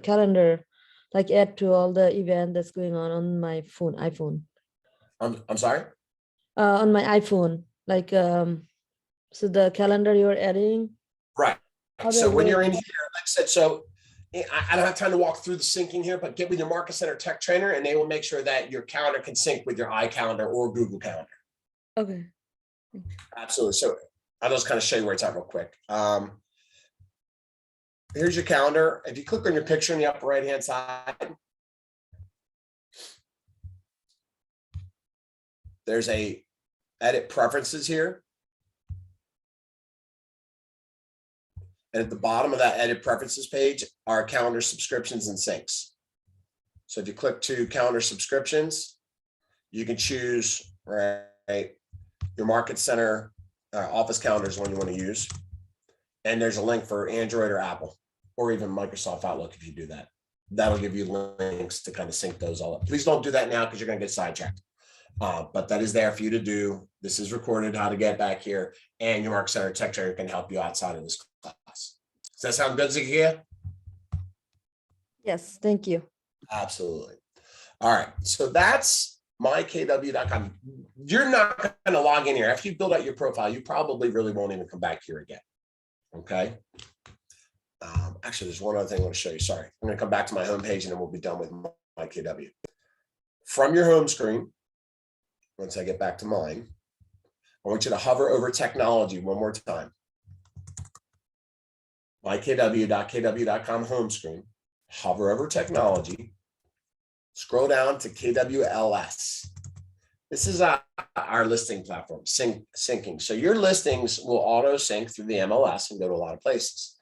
calendar? Like add to all the event that's going on my phone, iPhone. I'm sorry. On my iPhone, like so the calendar you're adding. Right. How do So I when do you're it? in here, like I said, so I don't have time to walk through the syncing here, but get with your Market Center Tech Trainer, and they will make sure that your calendar can sync with your iCalendar or Google Calendar. Okay. Absolutely. So I'll just kind of show you where it's at real quick. Here's your calendar. If you click on your picture in the upper right-hand side, there's a edit preferences here. And at the bottom of that edit preferences page are calendar subscriptions and syncs. So if you click to calendar subscriptions, you can choose, right, your Market Center Office calendar is one you want to use. And there's a link for Android or Apple, or even Microsoft Outlook if you do that. That'll give you links to kind of sync those all up. Please don't do that now because you're going to get sidetracked. But that is there for you to do. This is recorded, how to get back here, and your Market Center Tech Trainer can help you outside of this class. Does that sound good, Zakia? Yes, thank you. Absolutely. All right, so that's mykw.com. You're not going to log in here. After you build out your profile, you probably really won't even come back here again. Okay. Actually, there's one other thing I want to show you. Sorry. I'm going to come back to my homepage and then we'll be done with mykw. From your home screen, once I get back to mine, I want you to hover over technology one more time. mykw.kw.com home screen, hover over technology, scroll down to KWLS. This is our listing platform, syncing. So your listings will auto sync through the MLS and go to a lot of places.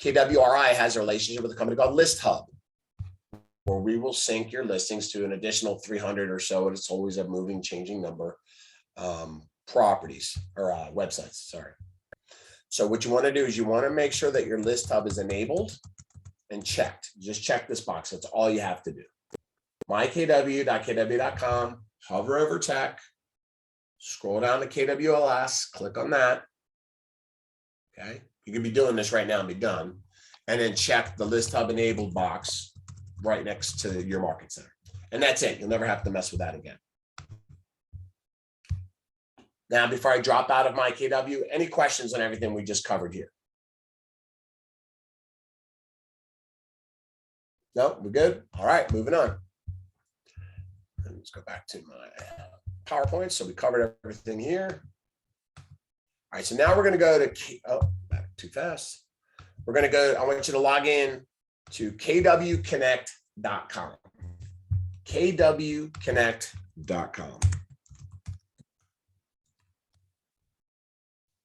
KWRI has a relationship with a company called ListHub, where we will sync your listings to an additional 300 or so. And it's always a moving, changing number properties or websites. Sorry. So what you want to do is you want to make sure that your ListHub is enabled and checked. Just check this box. That's all you have to do. mykw.kw.com, hover over tech, scroll down to KWLS, click on that. Okay. You can be doing this right now and be done. And then check the ListHub enabled box right next to your Market Center. And that's it. You'll never have to mess with that again. Now, before I drop out of mykw, any questions on everything we just covered here? No, we're good. All right, moving on. Let's go back to my PowerPoint. So we covered everything here. All right, so now we're going to go to, back too fast. We're going to go, I want you to log in to kwconnect.com. kwconnect.com.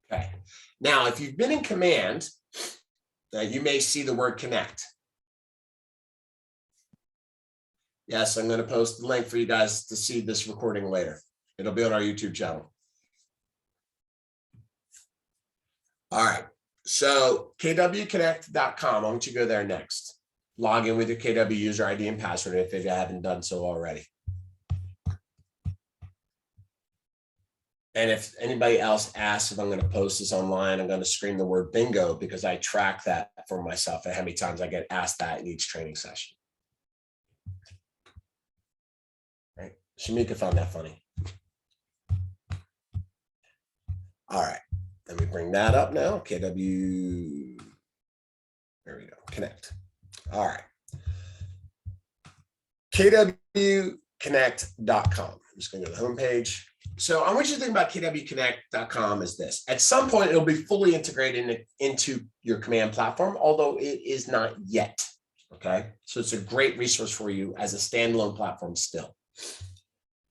Okay. Now, if you've been in command, you may see the word connect. Yes, I'm going to post the link for you guys to see this recording later. It'll be on our YouTube channel. All right. So kwconnect.com. I want you to go there next. Log in with your KW user ID and password if you haven't done so already. And if anybody else asks if I'm going to post this online, I'm going to scream the word bingo because I track that for myself and how many times I get asked that in each training session. Right? Shamika found that funny. All right. Let me bring that up now. KW. There we go. Connect. All right. kwconnect.com. I'm just going to go to the homepage. So I want you to think about kwconnect.com as this. At some point, it'll be fully integrated into your command platform, although it is not yet. Okay. So it's a great resource for you as a standalone platform still.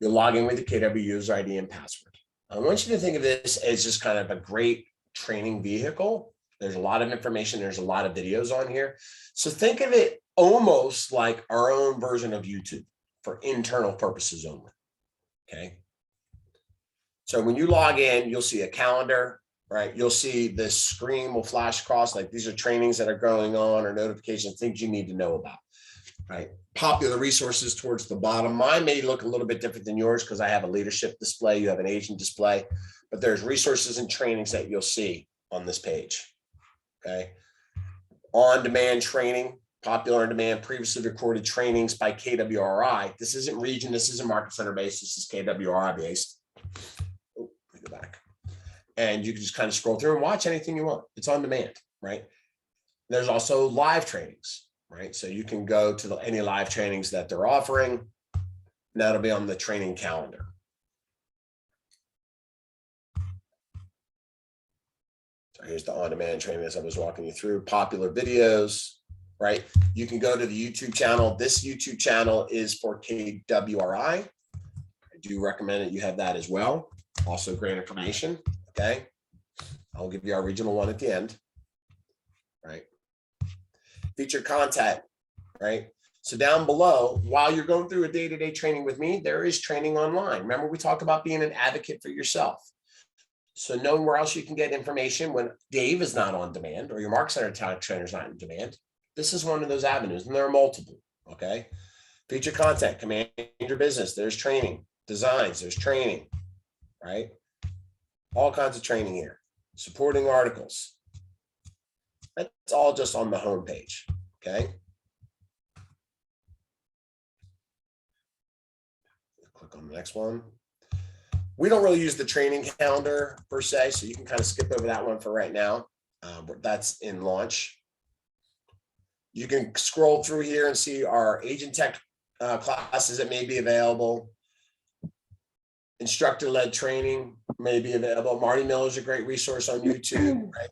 You'll log in with the KW user ID and password. I want you to think of this as just kind of a great training vehicle. There's a lot of information. There's a lot of videos on here. So think of it almost like our own version of YouTube for internal purposes only. Okay. So when you log in, you'll see a calendar, right? You'll see this screen will flash across, like these are trainings that are going on or notifications, things you need to know about, right? Popular resources towards the bottom. Mine may look a little bit different than yours because I have a leadership display, you have an agent display, but there's resources and trainings that you'll see on this page, okay? On-demand training, popular on-demand, previously recorded trainings by KWRI. This isn't region, this isn't market center based, this is KWRI based. Oh, let me go back. And you can just kind of scroll through and watch anything you want. It's on demand, right? There's also live trainings, right? So you can go to any live trainings that they're offering. And that'll be on the training calendar. So here's the on-demand training as I was walking you through. Popular videos, right? You can go to the YouTube channel. This YouTube channel is for KWRI. I do recommend that you have that as well. Also great information, okay? I'll give you our regional one at the end, right? Featured content, right? So down below, while you're going through a day-to-day training with me, there is training online. Remember, we talked about being an advocate for yourself. So knowing where else you can get information when Dave is not on demand or your Mark Center talent trainer is not in demand. This is one of those avenues, and there are multiple, okay? Feature content, command your business. There's training, designs, there's training, right? All kinds of training here. Supporting articles. That's all just on the home page, okay? Click on the next one. We don't really use the training calendar per se, so you can kind of skip over that one for right now. That's in launch. You can scroll through here and see our agent tech classes that may be available. Instructor-led training may be available. Marty Miller is a great resource on YouTube, right?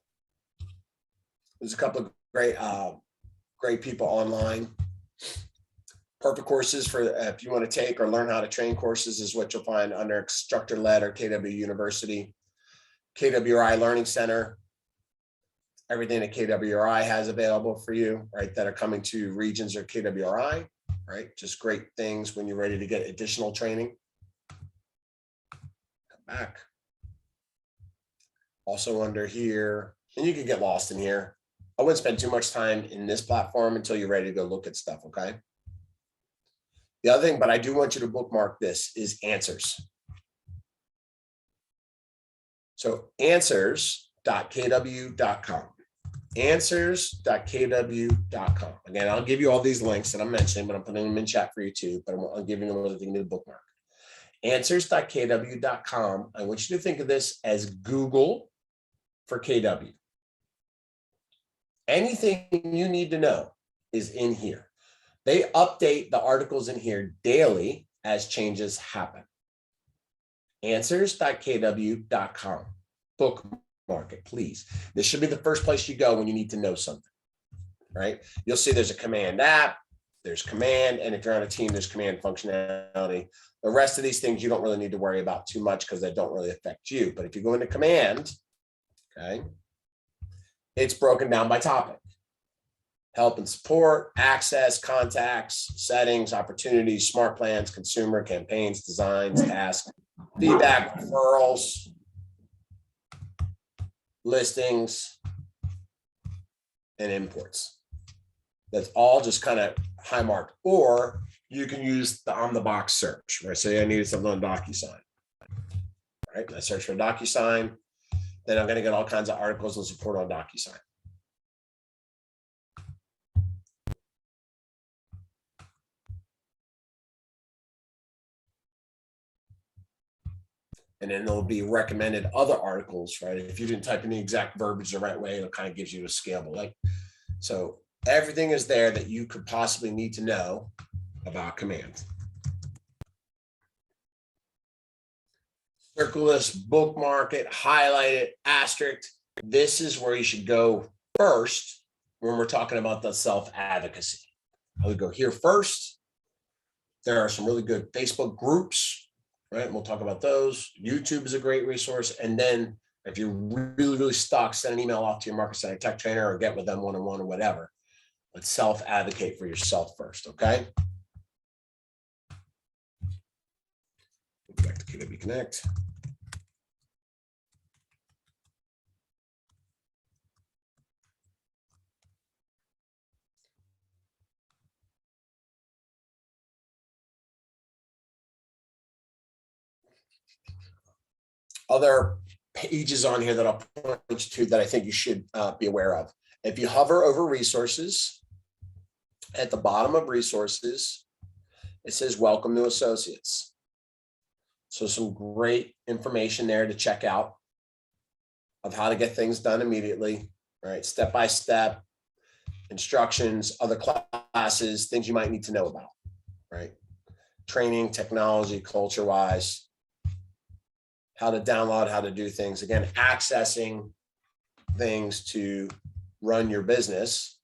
There's a couple of great people online. Perfect courses for if you want to take or learn how to train courses is what you'll find under instructor-led or KW University. KWRI Learning Center. Everything that KWRI has available for you, right? That are coming to regions or KWRI, right? Just great things when you're ready to get additional training. Come back. Also under here, and you can get lost in here. I wouldn't spend too much time in this platform until you're ready to go look at stuff, okay? The other thing, but I do want you to bookmark this, is answers. So answers.kw.com. Answers.kw.com. Again, I'll give you all these links that I'm mentioning, but I'm putting them in chat for you too, but I'm giving them another thing to bookmark. Answers.kw.com. I want you to think of this as Google for KW. Anything you need to know is in here. They update the articles in here daily as changes happen. Answers.kw.com. Bookmark it, please. This should be the first place you go when you need to know something, right? You'll see there's a command app, there's command, and if you're on a team, there's command functionality. The rest of these things you don't really need to worry about too much because they don't really affect you. But if you go into command, okay, it's broken down by topic. Help and support, access, contacts, settings, opportunities, smart plans, consumer, campaigns, designs, tasks, feedback, referrals, listings, and imports. That's all just kind of high marked. Or you can use the on the box search, right? Say I needed something on DocuSign. Right? I search for DocuSign, then I'm going to get all kinds of articles and support on DocuSign. And then there'll be recommended other articles, right? If you didn't type in the exact verbiage the right way, it kind of gives you a scalable link. So everything is there that you could possibly need to know about command. Circle this, bookmark it, highlight it, asterisk. This is where you should go first when we're talking about the self-advocacy. I would go here first. There are some really good Facebook groups right? And we'll talk about those. YouTube is a great resource. And then if you're really, really stuck, send an email off to your Market Center Tech Trainer or get with them one-on-one or whatever. But self-advocate for yourself first, okay? Back to KW Connect. Other pages on here that I'll point you to that I think you should be aware of. If you hover over resources, at the bottom of resources, it says welcome to associates. So some great information there to check out of how to get things done immediately, right? Step-by-step instructions, other classes, things you might need to know about, right? Training, technology, culture-wise, how to download, how to do things. Again, accessing things to run your business.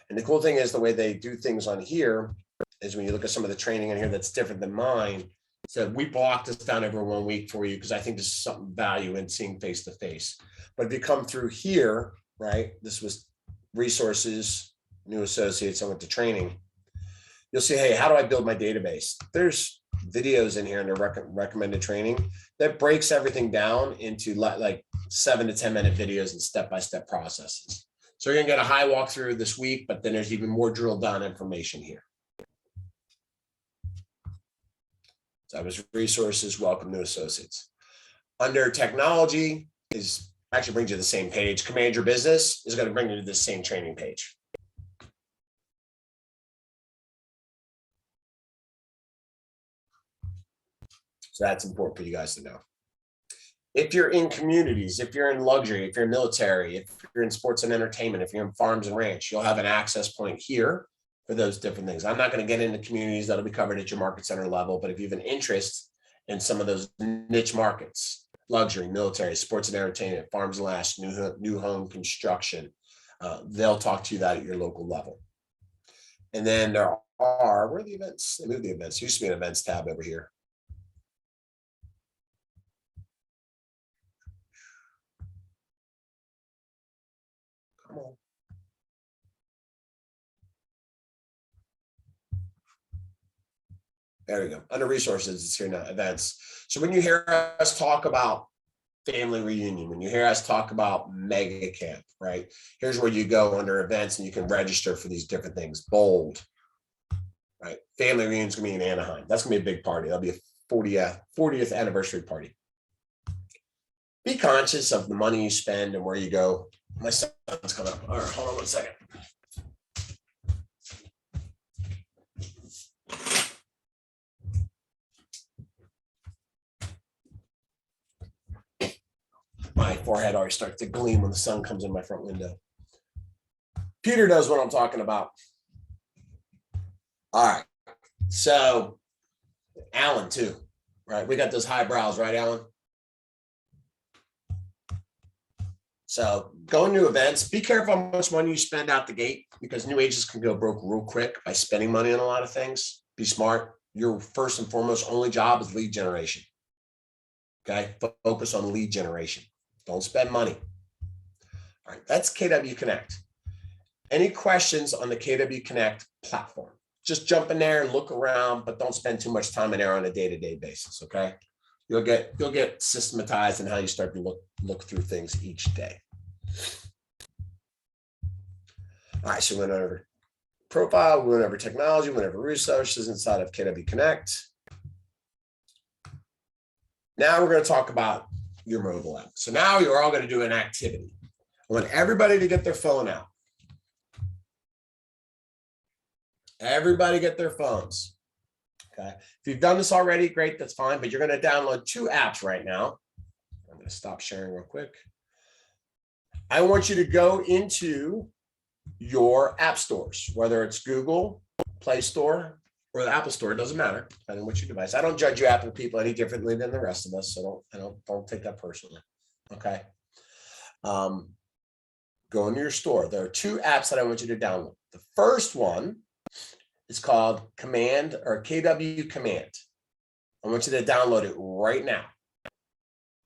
And the cool thing is the way they do things on here is when you look at some of the training in here that's different than mine. So we blocked this down every 1 week for you because I think this is something value in seeing face to face. But if you come through here, right, this was resources, new associates, I went to training. You'll see, hey, how do I build my database? There's videos in here in the recommended training that breaks everything down into like 7 to 10 minute videos and step-by-step processes. So you're gonna get a high walkthrough this week, but then there's even more drilled down information here. So that was resources, welcome to associates. Under technology is actually brings you to the same page. Command Your Business is gonna bring you to the same training page. So that's important for you guys to know. If you're in communities, if you're in luxury, if you're in military, if you're in sports and entertainment, if you're in farms and ranch, you'll have an access point here for those different things. I'm not going to get into communities that'll be covered at your market center level, but if you have an interest in some of those niche markets, luxury, military, sports and entertainment, farms and ranch, new home construction, they'll talk to you that at your local level. And then there are, where are the events? They moved the events. There used to be an events tab over here. Come on. There we go. Under resources, it's here now, events. So when you hear us talk about family reunion, when you hear us talk about mega camp, right? Here's where you go under events and you can register for these different things. Bold, right? Family reunion's gonna be in Anaheim. That's gonna be a big party. That'll be a 40th anniversary party. Be conscious of the money you spend and where you go. My son's coming up. All right, hold on 1 second. My forehead already starts to gleam when the sun comes in my front window. Peter knows what I'm talking about. All right. So Alan too, right? We got those high brows, right, Alan? So going to events, be careful how much money you spend out the gate because new agents can go broke real quick by spending money on a lot of things. Be smart. Your first and foremost only job is lead generation. Okay, focus on lead generation. Don't spend money. All right, that's KW Connect. Any questions on the KW Connect platform? Just jump in there and look around, but don't spend too much time in there on a day-to-day basis, okay? You'll get systematized in how you start to look through things each day. All right, so we went over profile, we went over technology, we went over resources inside of KW Connect. Now we're going to talk about your mobile app. So now you're all going to do an activity. I want everybody to get their phone out. Everybody get their phones. Okay. If you've done this already, great, that's fine, but you're going to download 2 apps right now. I'm going to stop sharing real quick. I want you to go into your app stores, whether it's Google, Play Store, or the Apple Store, it doesn't matter, depending on what your device. I don't judge you Apple people any differently than the rest of us, so don't take that personally. Okay. Go into your store. There are 2 apps that I want you to download. The first one is called Command or KW Command. I want you to download it right now.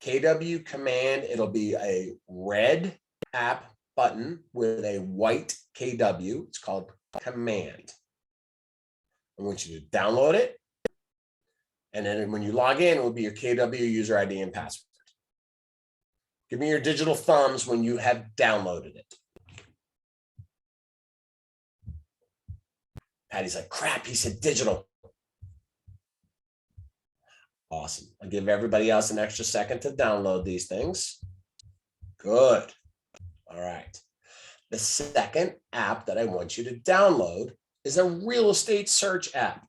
KW Command, it'll be a red app button with a white KW. It's called Command. I want you to download it. And then when you log in, it will be your KW user ID and password. Give me your digital thumbs when you have downloaded it. Patty's like, crap, he said digital. Awesome. I'll give everybody else an extra second to download these things. Good. All right. The second app that I want you to download is a real estate search app.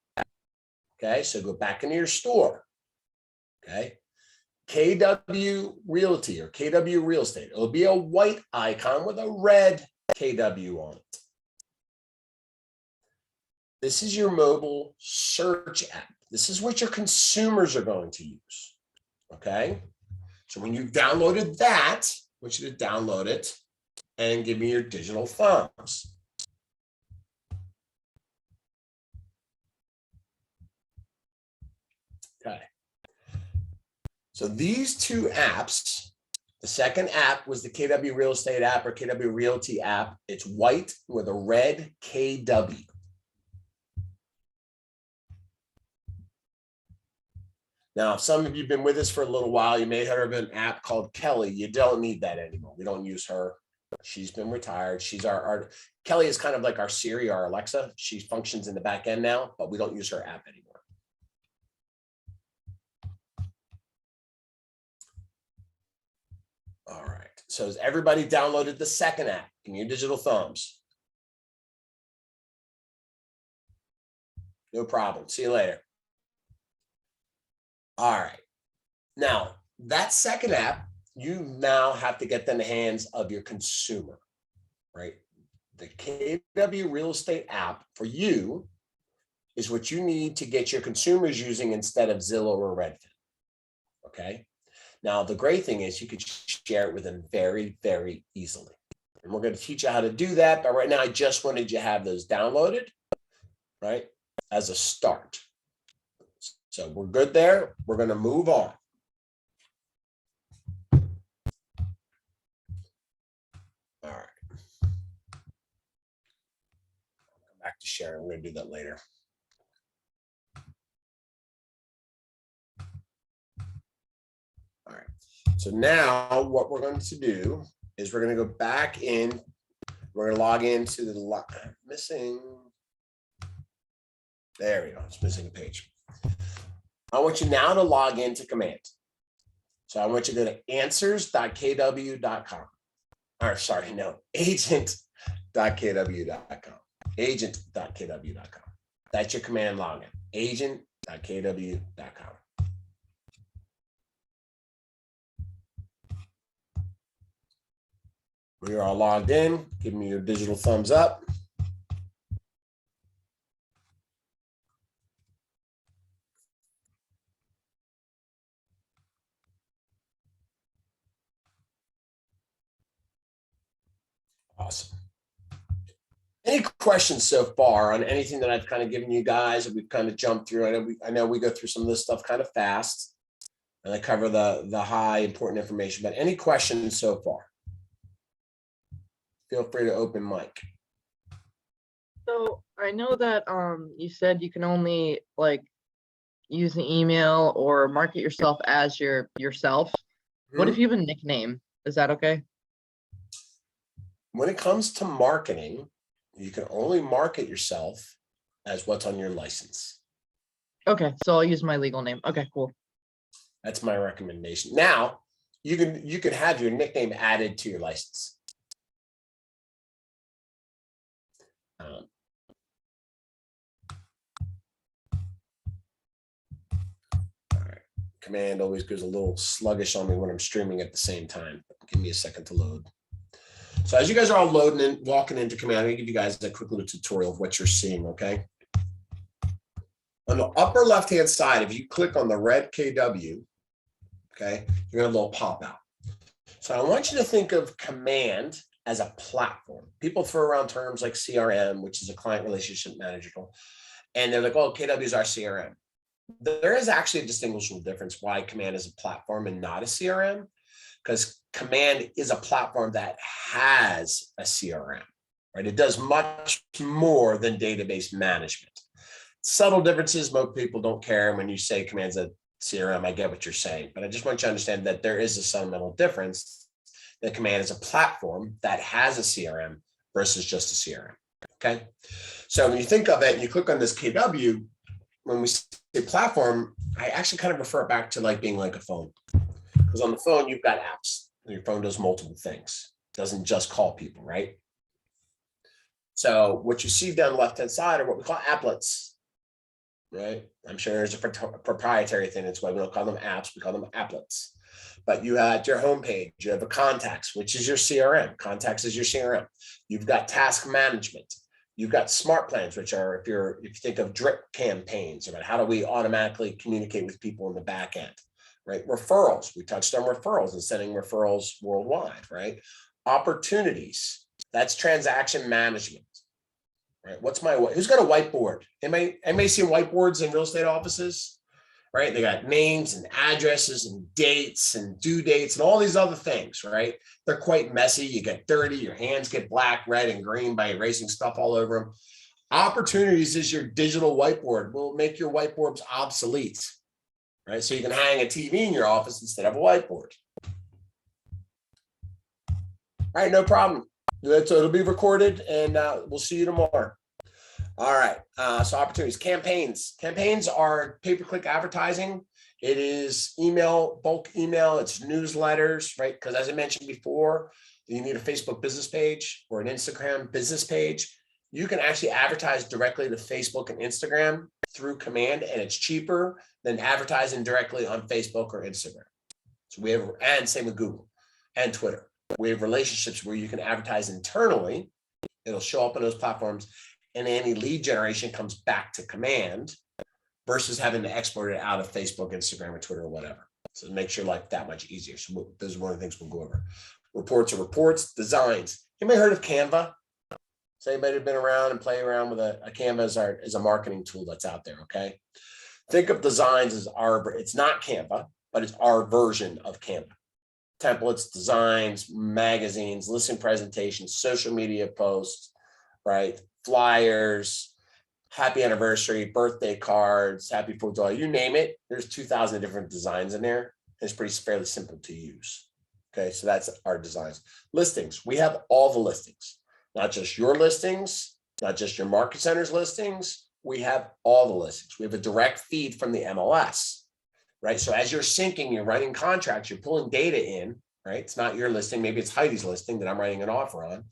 Okay, so go back into your store. Okay. KW Realty or KW Real Estate. It'll be a white icon with a red KW on it. This is your mobile search app. This is what your consumers are going to use. Okay. So when you've downloaded that, I want you to download it and give me your digital thumbs. Okay. So these two apps, the second app was the KW Real Estate app or KW Realty app. It's white with a red KW. Now, if some of you have been with us for a little while, you may have heard of an app called Kelly. You don't need that anymore. We don't use her. She's been retired. She's our Kelly is kind of like our Siri, our Alexa. She functions in the back end now, but we don't use her app anymore. All right. So has everybody downloaded the second app? Give me your digital thumbs. No problem. See you later. All right. Now, that second app, you now have to get in the hands of your consumer, right? The KW Real Estate app for you is what you need to get your consumers using instead of Zillow or Redfin. Okay. Now, the great thing is you could share it with them very, very easily. And we're going to teach you how to do that. But right now, I just wanted you to have those downloaded, right, as a start. So we're good there. We're going to move on. All right. Come back to sharing. We're going to do that later. All right. So now what we're going to do is we're going to go back in. We're going to log into the missing. There we go. It's missing a page. I want you now to log into Command. So I want you to go to answers.kw.com. Or sorry, no, agent.kw.com. Agent.kw.com. That's your Command login. Agent.kw.com. We are all logged in. Give me your digital thumbs up. Awesome. Any questions so far on anything that I've kind of given you guys that we've kind of jumped through? I know we go through some of this stuff kind of fast and I cover the high important information, but any questions so far? Feel free to open mic. So I know that you said you can only like use the email or market yourself as yourself. What if you have a nickname? Is that okay? When it comes to marketing, you can only market yourself as what's on your license. Okay, so I'll use my legal name. Okay, cool. That's my recommendation. Now, you can have your nickname added to your license. All right. Command always goes a little sluggish on me when I'm streaming at the same time. Give me a second to load. So as you guys are all loading and walking into Command, I'm going to give you guys a quick little tutorial of what you're seeing, okay? On the upper left-hand side, if you click on the red KW, okay, you're going to have a little pop out. So I want you to think of Command as a platform. People throw around terms like CRM, which is a client relationship manager, and they're like, oh, KW is our CRM. There is actually a distinguishable difference why Command is a platform and not a CRM, because Command is a platform that has a CRM, right? It does much more than database management. Subtle differences, most people don't care when you say Command's a CRM. I get what you're saying, but I just want you to understand that there is a fundamental difference. That Command is a platform that has a CRM versus just a CRM. Okay, so when you think of it and you click on this KW, when we say platform, I actually kind of refer it back to like being like a phone, because on the phone you've got apps. Your phone does multiple things. It doesn't just call people, right? So what you see down the left-hand side are what we call applets, right? I'm sure there's a proprietary thing. That's why we don't call them apps. We call them applets. But you had your homepage, you have a contacts, which is your CRM. Contacts is your CRM. You've got task management. You've got smart plans, which are if you think of drip campaigns, about how do we automatically communicate with people in the back end, right? Referrals, we touched on referrals and sending referrals worldwide, right? Opportunities, that's transaction management, right? Who's got a whiteboard? Anybody see whiteboards in real estate offices? Right? They got names and addresses and dates and due dates and all these other things, right? They're quite messy. You get dirty, your hands get black, red, and green by erasing stuff all over them. Opportunities is your digital whiteboard. Will make your whiteboards obsolete, right? So you can hang a TV in your office instead of a whiteboard. All right, no problem. It'll be recorded and we'll see you tomorrow. All right, so opportunities, campaigns. Campaigns are pay-per-click advertising. It is email, bulk email, it's newsletters, right? Because as I mentioned before, you need a Facebook business page or an Instagram business page. You can actually advertise directly to Facebook and Instagram through Command, and it's cheaper than advertising directly on Facebook or Instagram. So we have, and same with Google and Twitter. We have relationships where you can advertise internally. It'll show up on those platforms, and any lead generation comes back to Command versus having to export it out of Facebook, Instagram, or Twitter, or whatever. So it makes your life that much easier. So those are one of the things we'll go over. Reports are reports, designs. Anybody heard of Canva? Has anybody been around and play around with a Canva as a marketing tool that's out there, okay? Think of designs as it's not Canva, but it's our version of Canva. Templates, designs, magazines, listing presentations, social media posts, right? Flyers, happy anniversary, birthday cards, happy 4th of July, you name it. There's 2,000 different designs in there. It's fairly simple to use. Okay, so that's our designs. Listings, we have all the listings, not just your listings, not just your market center's listings. We have all the listings. We have a direct feed from the MLS, right? So as you're syncing, you're writing contracts, you're pulling data in, right? It's not your listing. Maybe it's Heidi's listing that I'm writing an offer on.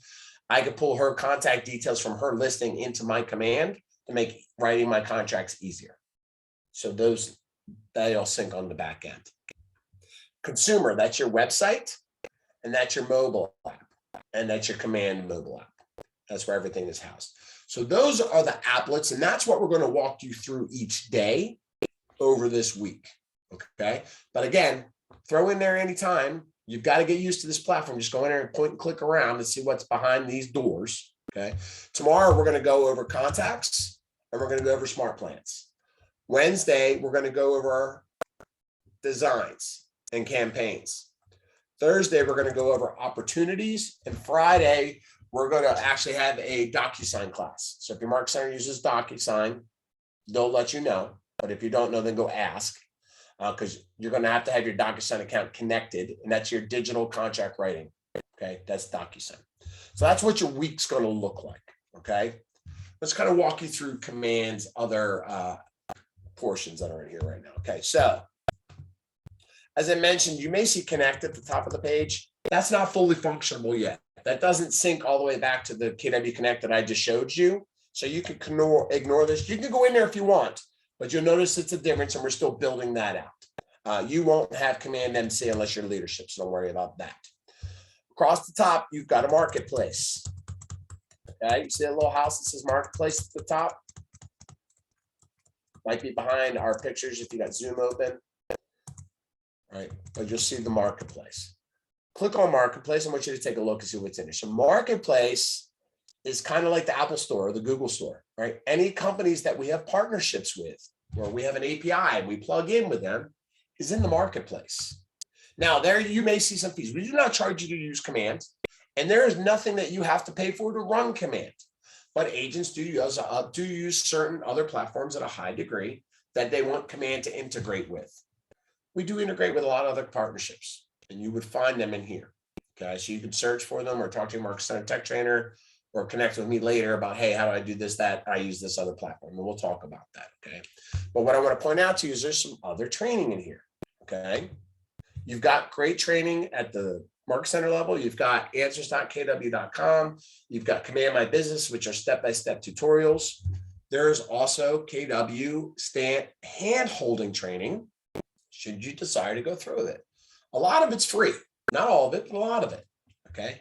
I could pull her contact details from her listing into my Command to make writing my contracts easier. So that'll sync on the back end. Consumer, that's your website, and that's your mobile app, and that's your Command mobile app. That's where everything is housed. So those are the applets, and that's what we're going to walk you through each day over this week. Okay. But again, throw in there anytime. You've got to get used to this platform. Just go in there and point and click around and see what's behind these doors. Okay. Tomorrow, we're going to go over contacts and we're going to go over smart plans. Wednesday, we're going to go over designs and campaigns. Thursday, we're going to go over opportunities. And Friday, we're going to actually have a DocuSign class. So if your market center uses DocuSign, they'll let you know. But if you don't know, then go ask. Because you're going to have your DocuSign account connected, and that's your digital contract writing. Okay, that's DocuSign. So that's what your week's going to look like. Okay, let's kind of walk you through Command's other portions that are in here right now. Okay, so as I mentioned, you may see Connect at the top of the page. That's not fully functional yet. That doesn't sync all the way back to the KW Connect that I just showed you. So you can ignore this. You can go in there if you want, but you'll notice it's a difference, and we're still building that out. You won't have Command MC unless you're leadership, so don't worry about that. Across the top, you've got a marketplace. Okay, you see a little house that says marketplace at the top? Might be behind our pictures if you got Zoom open. All right, but you'll see the marketplace. Click on marketplace. I want you to take a look and see what's in it. So marketplace is kind of like the Apple Store or the Google Store, right? Any companies that we have partnerships with where we have an API and we plug in with them, is in the marketplace. Now, there you may see some fees. We do not charge you to use Command, and there is nothing that you have to pay for to run Command. But agents do use certain other platforms at a high degree that they want Command to integrate with. We do integrate with a lot of other partnerships, and you would find them in here. Okay, so you can search for them or talk to your Market Center Tech Trainer or connect with me later about, hey, how do I do this, that? I use this other platform, and we'll talk about that, okay? But what I want to point out to you is there's some other training in here, okay? You've got great training at the Market Center level. You've got answers.kw.com. You've got Command My Business, which are step-by-step tutorials. There's also KW hand-holding training, should you desire to go through with it. A lot of it's free, not all of it, but a lot of it, okay?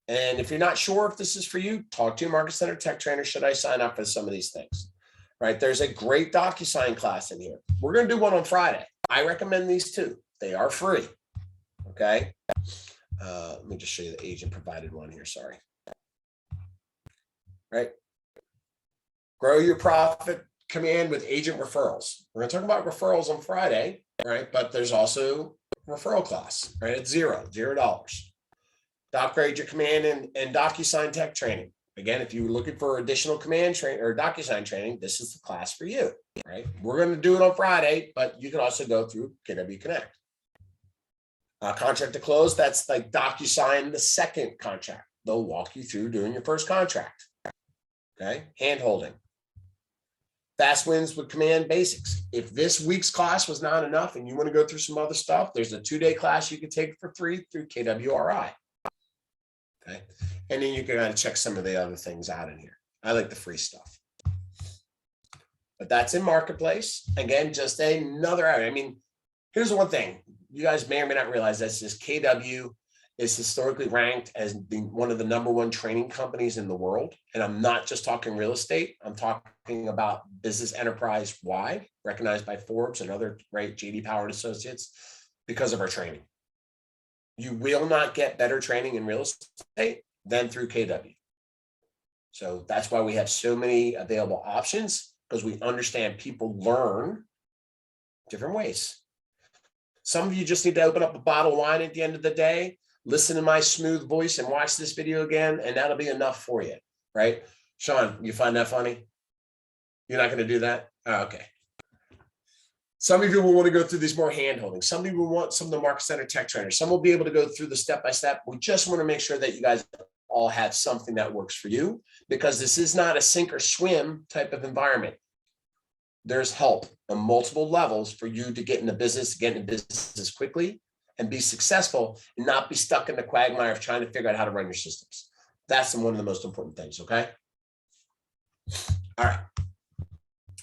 And if you're not sure if this is for you, talk to your Market Center Tech Trainer. Should I sign up for some of these things? Right? There's a great DocuSign class in here. We're going to do one on Friday. I recommend these too. They are free. Okay. Let me just show you the agent provided one here. Sorry. Right. Grow your profit Command with agent referrals. We're going to talk about referrals on Friday, right? But there's also referral class, right? It's $0. Upgrade your Command and DocuSign tech training. Again, if you're looking for additional Command training or DocuSign training, this is the class for you, right? We're going to do it on Friday, but you can also go through KW Connect. Contract to close, that's like DocuSign, the second contract. They'll walk you through doing your first contract, okay? Hand holding. Fast wins with Command basics. If this week's class was not enough and you want to go through some other stuff, there's a 2-day class you can take for free through KWRI. Okay. And then you can kind of check some of the other things out in here. I like the free stuff. But that's in Marketplace. Again, just another area. I mean, here's the one thing. You guys may or may not realize this is KW is historically ranked as one of the #1 training companies in the world. And I'm not just talking real estate. I'm talking about business enterprise wide, recognized by Forbes and other great JD Power and Associates because of our training. You will not get better training in real estate than through KW. So that's why we have so many available options, because we understand people learn different ways. Some of you just need to open up a bottle of wine at the end of the day, listen to my smooth voice and watch this video again, and that'll be enough for you, right? Sean, you find that funny? You're not going to do that? Oh, okay. Some of you will want to go through these more hand-holding. Some people want some of the Market Center Tech Trainers. Some will be able to go through the step-by-step. We just want to make sure that you guys all have something that works for you, because this is not a sink or swim type of environment. There's help on multiple levels for you to get into business, quickly and be successful and not be stuck in the quagmire of trying to figure out how to run your systems. That's one of the most important things, okay? All right.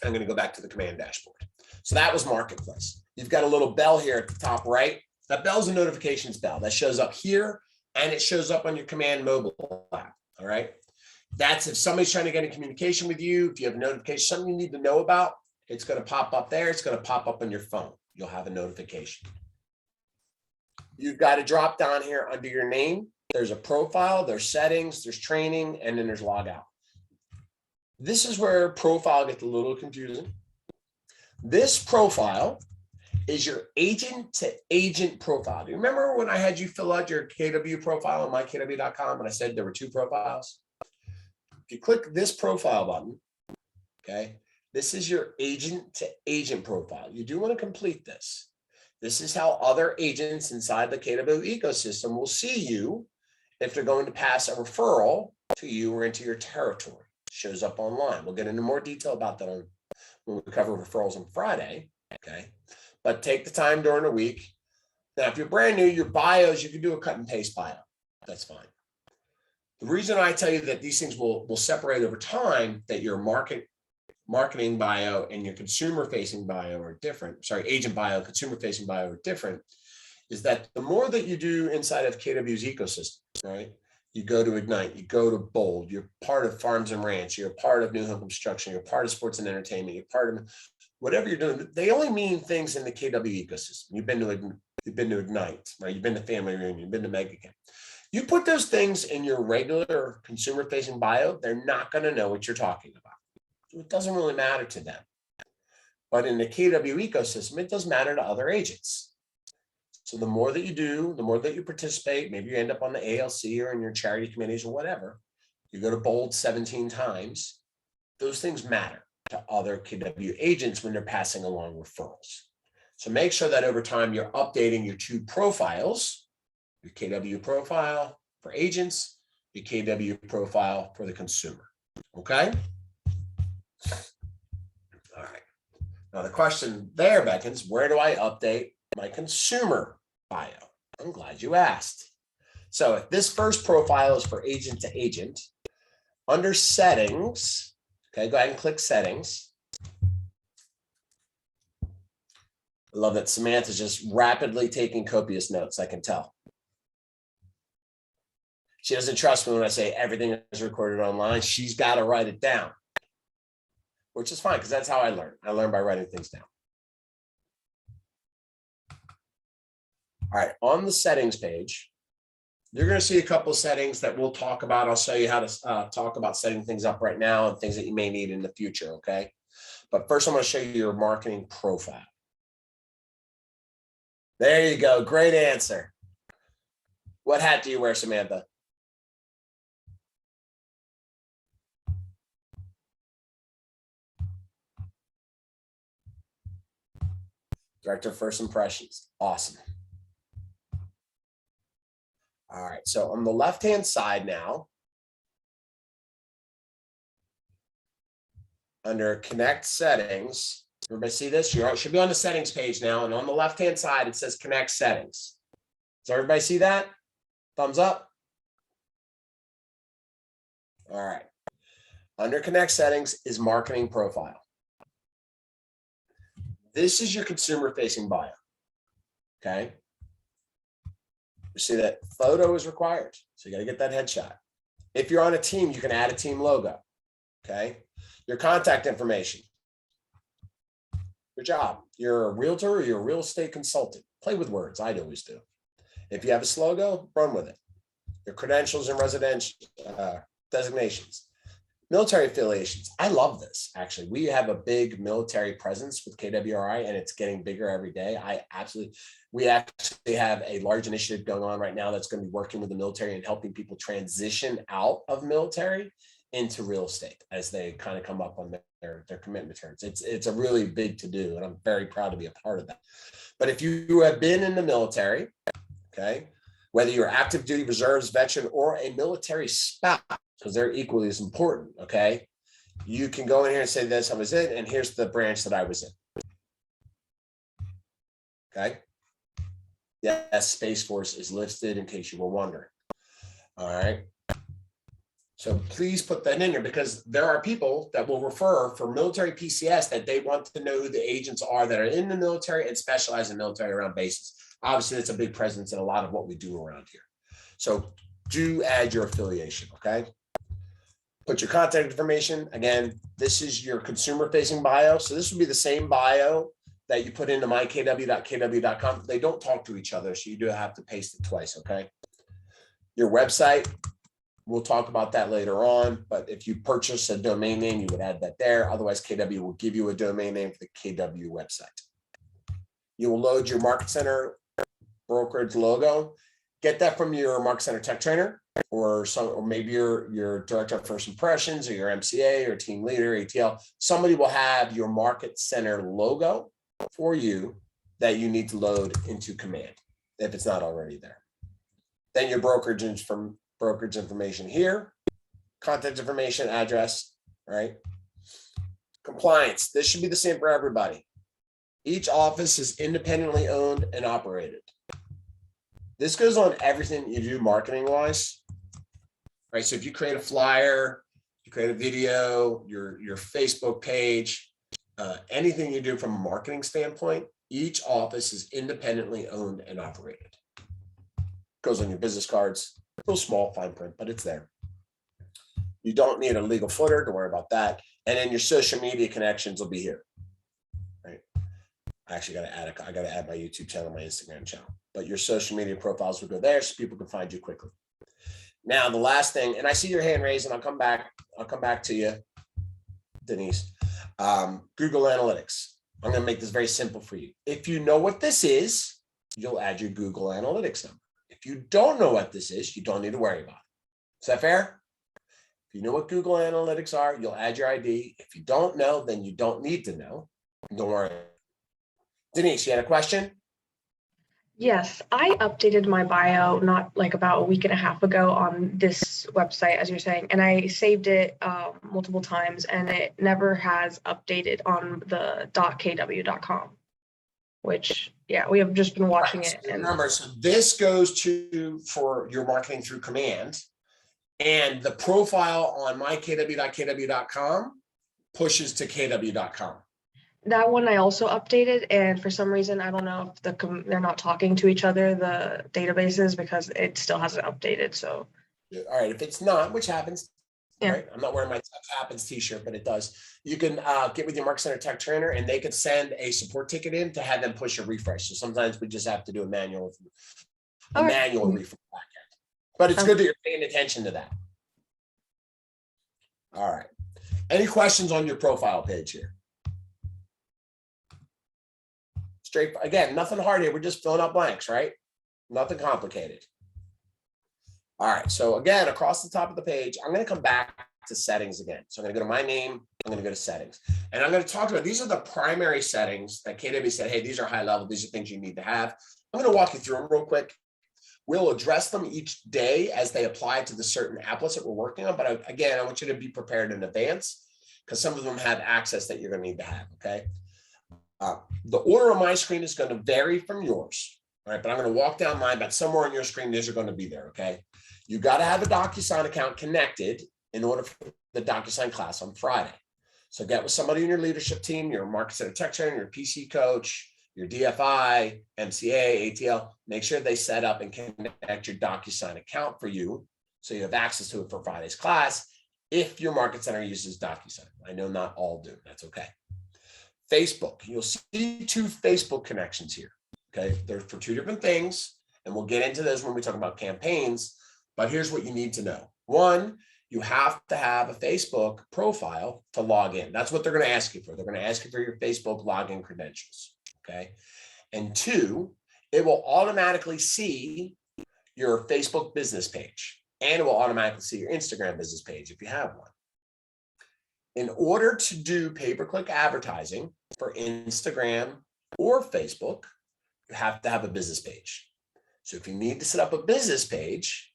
I'm going to go back to the Command dashboard. So that was Marketplace. You've got a little bell here at the top right. That bell's a notifications bell that shows up here, and it shows up on your Command mobile app. All right. That's if somebody's trying to get in communication with you, if you have a notification, something you need to know about, it's going to pop up there. It's going to pop up on your phone. You'll have a notification. You've got to drop down here under your name. There's a profile, there's settings, there's training, and then there's logout. This is where profile gets a little confusing. This profile is your agent to agent profile. Do you remember when I had you fill out your KW profile on mykw.com and I said there were 2 profiles? If you click this profile button, okay, this is your agent to agent profile. You do want to complete this. This is how other agents inside the KW ecosystem will see you if they're going to pass a referral to you or into your territory. It shows up online. We'll get into more detail about that when we cover referrals on Friday, okay? But take the time during the week. Now, if you're brand new, your bios, you can do a cut and paste bio. That's fine. The reason I tell you that these things will separate over time, that your marketing bio and your consumer-facing bio are different. Sorry, agent bio, consumer-facing bio are different, is that the more that you do inside of KW's ecosystem, right? You go to Ignite, you go to Bold, you're part of Farms and Ranch, you're part of New Home Construction, you're part of Sports and Entertainment, you're part of whatever you're doing. They only mean things in the KW ecosystem. You've been to Ignite, right? You've been to Family Reunion, you've been to MegaCamp. You put those things in your regular consumer-facing bio, they're not going to know what you're talking about. So it doesn't really matter to them. But in the KW ecosystem, it does matter to other agents. So the more that you do, the more that you participate, maybe you end up on the ALC or in your charity committees or whatever, you go to bold 17 times, those things matter to other KW agents when they're passing along referrals. So make sure that over time you're updating your two profiles, your KW profile for agents, your KW profile for the consumer. Okay. All right. Now the question there, Beckons, where do I update my consumer bio? I'm glad you asked. So if this first profile is for agent to agent, under settings, okay, go ahead and click settings. I love that Samantha's just rapidly taking copious notes, I can tell. She doesn't trust me when I say everything is recorded online. She's got to write it down, which is fine because that's how I learn. I learn by writing things down. All right, on the settings page, you're going to see a couple of settings that we'll talk about. I'll show you how to talk about setting things up right now and things that you may need in the future, okay? But first, I'm going to show you your marketing profile. There you go. Great answer. What hat do you wear, Samantha? Director of First Impressions. Awesome. All right, so on the left-hand side now, under Connect Settings, everybody see this? You should be on the settings page now, and on the left-hand side, it says Connect Settings. Does everybody see that? Thumbs up. All right. Under Connect Settings is Marketing Profile. This is your consumer-facing bio, okay? You see that photo is required, so you got to get that headshot. If you're on a team, you can add a team logo, okay? Your contact information, your job, you're a realtor or you're a real estate consultant. Play with words, I always do. If you have a slogan, run with it. Your credentials and residential designations. Military affiliations. I love this, actually. We have a big military presence with KWRI, and it's getting bigger every day. We actually have a large initiative going on right now that's going to be working with the military and helping people transition out of military into real estate as they kind of come up on their commitment terms. It's a really big to do, and I'm very proud to be a part of that. But if you have been in the military, okay, whether you're active duty, reserves, veteran, or a military spouse, because they're equally as important, okay? You can go in here and say this, I was in, and here's the branch that I was in. Okay? Yes, Space Force is listed in case you were wondering. All right. So please put that in there because there are people that will refer for military PCS that they want to know who the agents are that are in the military and specialize in military around bases. Obviously, that's a big presence in a lot of what we do around here. So do add your affiliation, okay? Put your contact information. Again, this is your consumer-facing bio. So this would be the same bio that you put into mykw.kw.com. They don't talk to each other, so you do have to paste it twice, okay? Your website, we'll talk about that later on, but if you purchase a domain name, you would add that there. Otherwise, KW will give you a domain name for the KW website. You will load your Market Center brokerage logo. Get that from your Market Center tech trainer or maybe your director of first impressions or your MCA or team leader, ATL. Somebody will have your Market Center logo for you that you need to load into Command if it's not already there. Then your brokerage information here, contact information, address, right? Compliance. This should be the same for everybody. Each office is independently owned and operated. This goes on everything you do marketing wise, right? So if you create a flyer, you create a video, your Facebook page, anything you do from a marketing standpoint, each office is independently owned and operated. Goes on your business cards, real small fine print, but it's there. You don't need a legal footer, don't worry about that. And then your social media connections will be here, right? I actually got to add my YouTube channel, my Instagram channel, but your social media profiles will go there so people can find you quickly. Now, the last thing, and I see your hand raised and I'll come back to you, Denise. Google Analytics. I'm going to make this very simple for you. If you know what this is, you'll add your Google Analytics number. If you don't know what this is, you don't need to worry about it. Is that fair? If you know what Google Analytics are, you'll add your ID. If you don't know, then you don't need to know. Don't worry. Denise, you had a question? Yes, I updated my bio not like about a week and a half ago on this website, as you're saying, and I saved it multiple times, and it never has updated on the .kw.com, which, yeah, we have just been watching Right, it. so And remember, so this goes to for your marketing through command, and the profile on mykw.kw.com pushes to kw.com. that one I also updated, and for some reason, I don't know if they're not talking to each other, the databases, because it still hasn't updated, so. All right, if it's not, which happens, Yeah. right? I'm not wearing my Stuff Happens t-shirt, but it does. You can get with your Market Center tech trainer and they could send a support ticket in to have them push a refresh. So sometimes we just have to do a manual Okay. refresh back end. But it's good that you're paying attention to that. All right. Any questions on your profile page here? Straight, again, nothing hard here. We're just filling out blanks, right? Nothing complicated. All right, so again, across the top of the page, I'm going to come back to settings again. So I'm going to go to my name, I'm going to go to settings, and I'm going to talk about, these are the primary settings that KW said, hey, these are high level, these are things you need to have. I'm going to walk you through them real quick. We'll address them each day as they apply to the certain applets that we're working on. But again, I want you to be prepared in advance because some of them have access that you're going to need to have, okay? The order on my screen is going to vary from yours, all right? But I'm going to walk down mine, but somewhere on your screen, these are going to be there, okay? You got to have a DocuSign account connected in order for the DocuSign class on Friday. So get with somebody in your leadership team, your Market Center tech trainer, your PC coach, your DFI, MCA, ATL, make sure they set up and connect your DocuSign account for you so you have access to it for Friday's class if your Market Center uses DocuSign. I know not all do, that's okay. Facebook, you'll see two Facebook connections here, okay? They're for two different things, and we'll get into those when we talk about campaigns, but here's what you need to know. One, you have to have a Facebook profile to log in. That's what they're going to ask you for. They're going to ask you for your Facebook login credentials, okay? And two, it will automatically see your Facebook business page, and it will automatically see your Instagram business page if you have one. In order to do pay-per-click advertising for Instagram or Facebook, you have to have a business page. So if you need to set up a business page,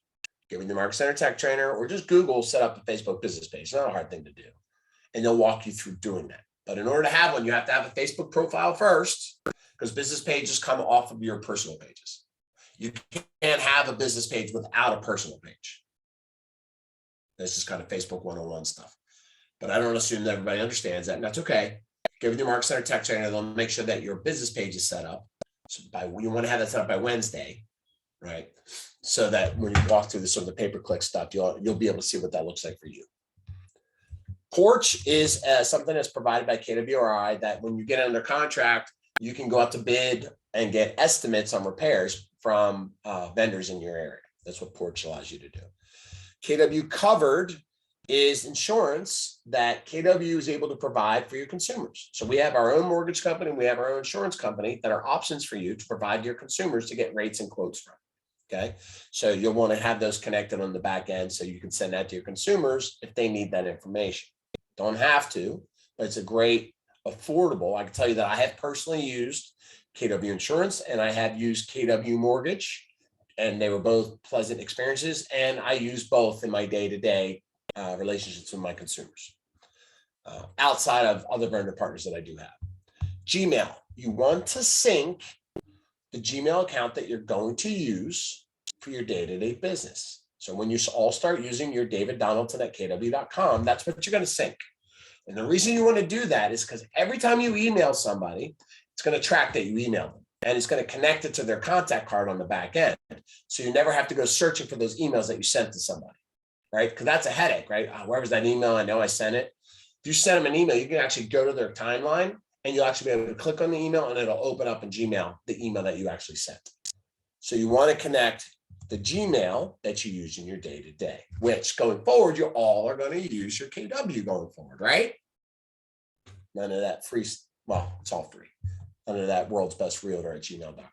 get with the Market Center tech trainer or just Google set up a Facebook business page. It's not a hard thing to do. And they'll walk you through doing that. But in order to have one, you have to have a Facebook profile first because business pages come off of your personal pages. You can't have a business page without a personal page. This is kind of Facebook 101 stuff. But I don't assume that everybody understands that, and that's okay. Get with your Market Center tech trainer. They'll make sure that your business page is set up. So you want to have that set up by Wednesday, right? So that when you walk through the sort of the pay-per-click stuff, you'll be able to see what that looks like for you. Porch is something that's provided by KWRI that when you get under contract, you can go out to bid and get estimates on repairs from vendors in your area. That's what Porch allows you to do. KW Covered is insurance that KW is able to provide for your consumers. So we have our own mortgage company, we have our own insurance company that are options for you to provide your consumers to get rates and quotes from. Okay, so you'll want to have those connected on the back end so you can send that to your consumers if they need that information. Don't have to, but it's a great affordable. I can tell you that I have personally used KW Insurance and I have used KW Mortgage, and they were both pleasant experiences. And I use both in my day-to-day relationships with my consumers outside of other vendor partners that I do have. Gmail, you want to sync the Gmail account that you're going to use for your day-to-day business. So when you all start using your David Donaldson at kw.com, that's what you're going to sync. And the reason you want to do that is because every time you email somebody, it's going to track that you emailed them and it's going to connect it to their contact card on the back end. So you never have to go searching for those emails that you sent to somebody, right? Because that's a headache, right? Where was that email? I know I sent it. If you send them an email, you can actually go to their timeline and you'll actually be able to click on the email and it'll open up in Gmail the email that you actually sent. So you want to connect the Gmail that you use in your day-to-day, which going forward, you all are going to use your KW going forward, right? None of that free Well, it's all free under that worldsbestrealtor@gmail.com.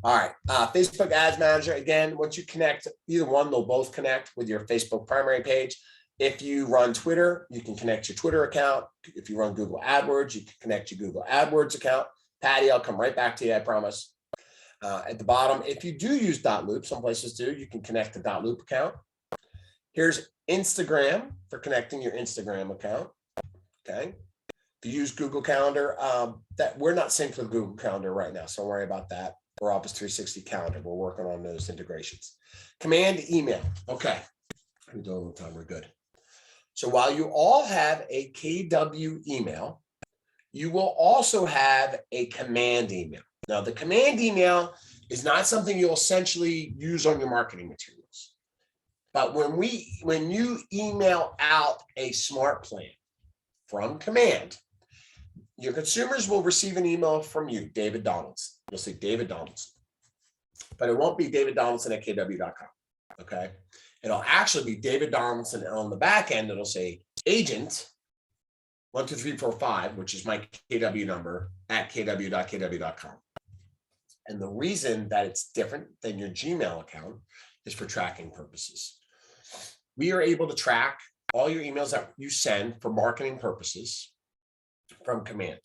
All right, Facebook Ads Manager. Again, once you connect, either one, they'll both connect with your Facebook primary page. If you run Twitter, you can connect your Twitter account. If you run Google AdWords, you can connect your Google AdWords account. Patty, I'll come right back to you, I promise. At the bottom, if you do use Dotloop, some places do, you can connect the Dotloop account. Here's Instagram for connecting your Instagram account. Okay. If you use Google Calendar, that we're not synced with Google Calendar right now, so don't worry about that. Or Office 360 Calendar. We're working on those integrations. Command email. Okay. We're doing a little time. We're good. So while you all have a KW email, you will also have a command email. Now, the command email is not something you'll essentially use on your marketing materials. But when you email out a smart plan from Command, your consumers will receive an email from you, David Donaldson. You'll see David Donaldson, but it won't be David Donaldson at kw.com. Okay. It'll actually be David Donaldson, and on the back end, it'll say agent 12345, which is my KW number at kw.kw.com. And the reason that it's different than your Gmail account is for tracking purposes. We are able to track all your emails that you send for marketing purposes from Command.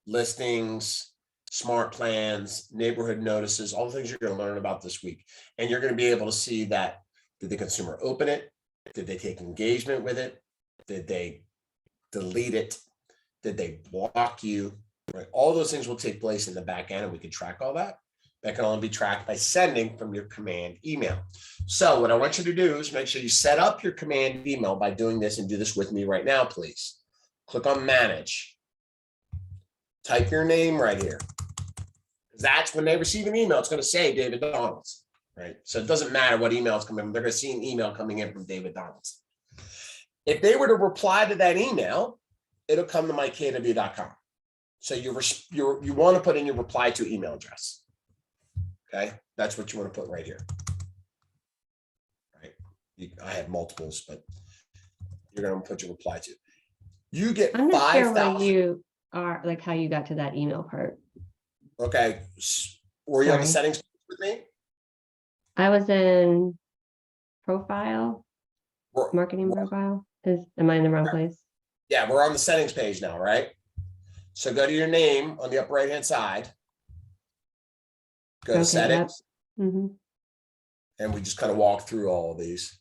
Listings, smart plans, neighborhood notices, all the things you're going to learn about this week. And you're going to be able to see that, did the consumer open it? Did they take engagement with it? Did they delete it? Did they block you? Right? All those things will take place in the back end, and we can track all that. That can only be tracked by sending from your Command email. So what I want you to do is make sure you set up your Command email by doing this, and do this with me right now, please. Click on Manage. Type your name right here. That's when they receive an email, it's going to say David Donaldson, right? So it doesn't matter what email is coming in. They're going to see an email coming in from David Donaldson. If they were to reply to that email, it'll come to mykw.com. So you want to put in your reply to email address. Okay, that's what you want to put right here. Right, I have multiples, but you're going to put your reply to. You get I'm not sure 5,000. where you are, like how you got to that email part. Okay, were you on the Sorry. settings with me? I was in profile, We're- marketing profile. Am I in the wrong place? Yeah, we're on the settings page now, right? So go to your name on the upper right-hand side. Go to Okay, yep. settings, Mm-hmm. and we just kind of walk through all of these.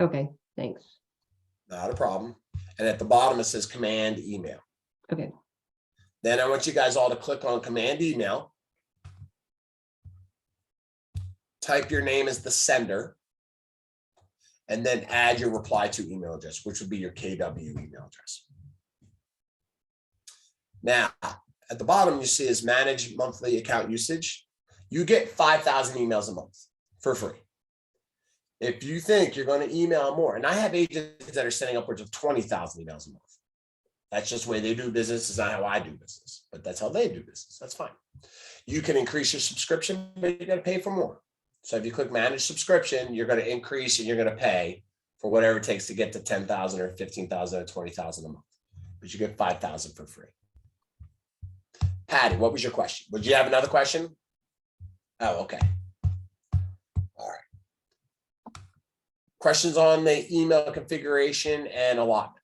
Okay, thanks. Not a problem. And at the bottom, it says Command Email. Okay. Then I want you guys all to click on Command Email. Type your name as the sender. And then add your reply to email address, which would be your KW email address. Now, at the bottom, you see is manage monthly account usage. You get 5,000 emails a month for free. If you think you're going to email more, and I have agents that are sending upwards of 20,000 emails a month. That's just the way they do business. It's not how I do business, but that's how they do business. That's fine. You can increase your subscription, but you got to pay for more. So if you click manage subscription, you're going to increase and you're going to pay for whatever it takes to get to 10,000 or 15,000 or 20,000 a month, but you get 5,000 for free. Patty, what was your question? Would you have another question? Oh, okay. All right. Questions on the email configuration and allotment.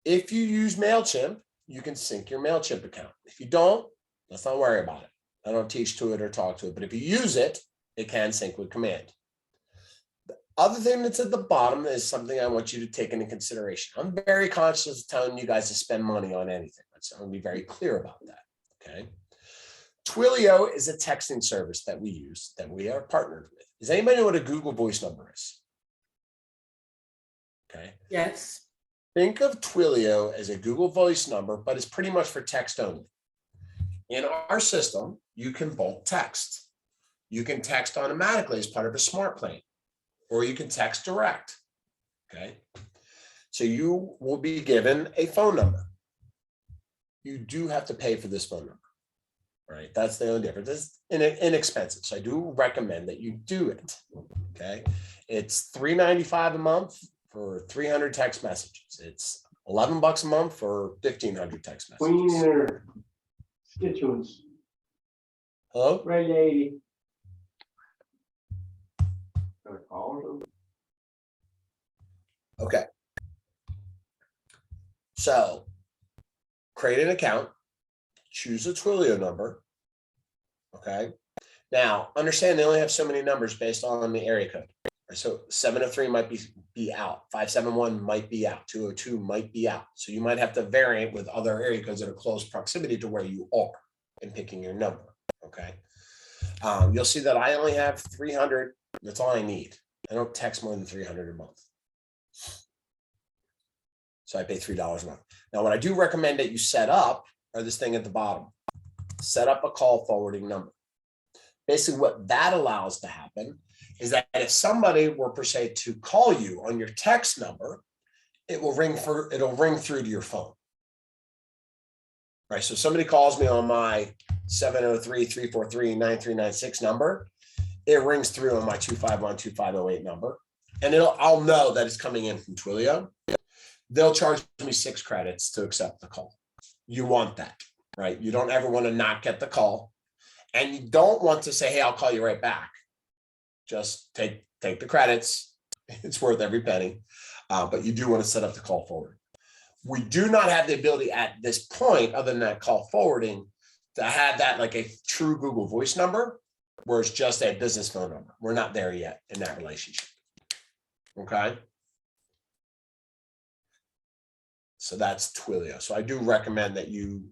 If you use MailChimp, you can sync your MailChimp account. If you don't, let's not worry about it. I don't teach to it or talk to it, but if you use it, it can sync with Command. The other thing that's at the bottom is something I want you to take into consideration. I'm very conscious of telling you guys to spend money on anything. So I'm going to be very clear about that. Okay. Twilio is a texting service that we use, that we are partnered with. Does anybody know what a Google Voice number is? Okay. Yes. Think of Twilio as a Google Voice number, but it's pretty much for text only. In our system, you can bulk text. You can text automatically as part of a smart plan, or you can text direct. Okay. So you will be given a phone number. You do have to pay for this phone number, right? That's the only difference. It's inexpensive. So I do recommend that you do it. Okay. It's $3.95 a month for 300 text messages. It's $11 a month for 1,500 text Queen messages. and her constituents, Hello? right lady. Got a call or something? Okay. So create an account, choose a Twilio number. Okay. Now understand they only have so many numbers based on the area code. So 703 might be out, 571 might be out, 202 might be out. So you might have to vary it with other area codes that are close proximity to where you are in picking your number. Okay. You'll see that I only have 300. That's all I need. I don't text more than 300 a month. So I pay $3 a month. Now, what I do recommend that you set up are this thing at the bottom. Set up a call forwarding number. Basically, what that allows to happen is that if somebody were per se to call you on your text number, it'll ring through to your phone. Right. So somebody calls me on my 703-343-9396 number, it rings through on my 251-2508 number, and I'll know that it's coming in from Twilio. They'll charge me 6 credits to accept the call. You want that, right? You don't ever want to not get the call. And you don't want to say, hey, I'll call you right back. Just take the credits. It's worth every penny. But you do want to set up the call forward. We do not have the ability at this point, other than that call forwarding, to have that like a true Google Voice number, where it's just a business phone number. We're not there yet in that relationship. Okay. So that's Twilio. So I do recommend that you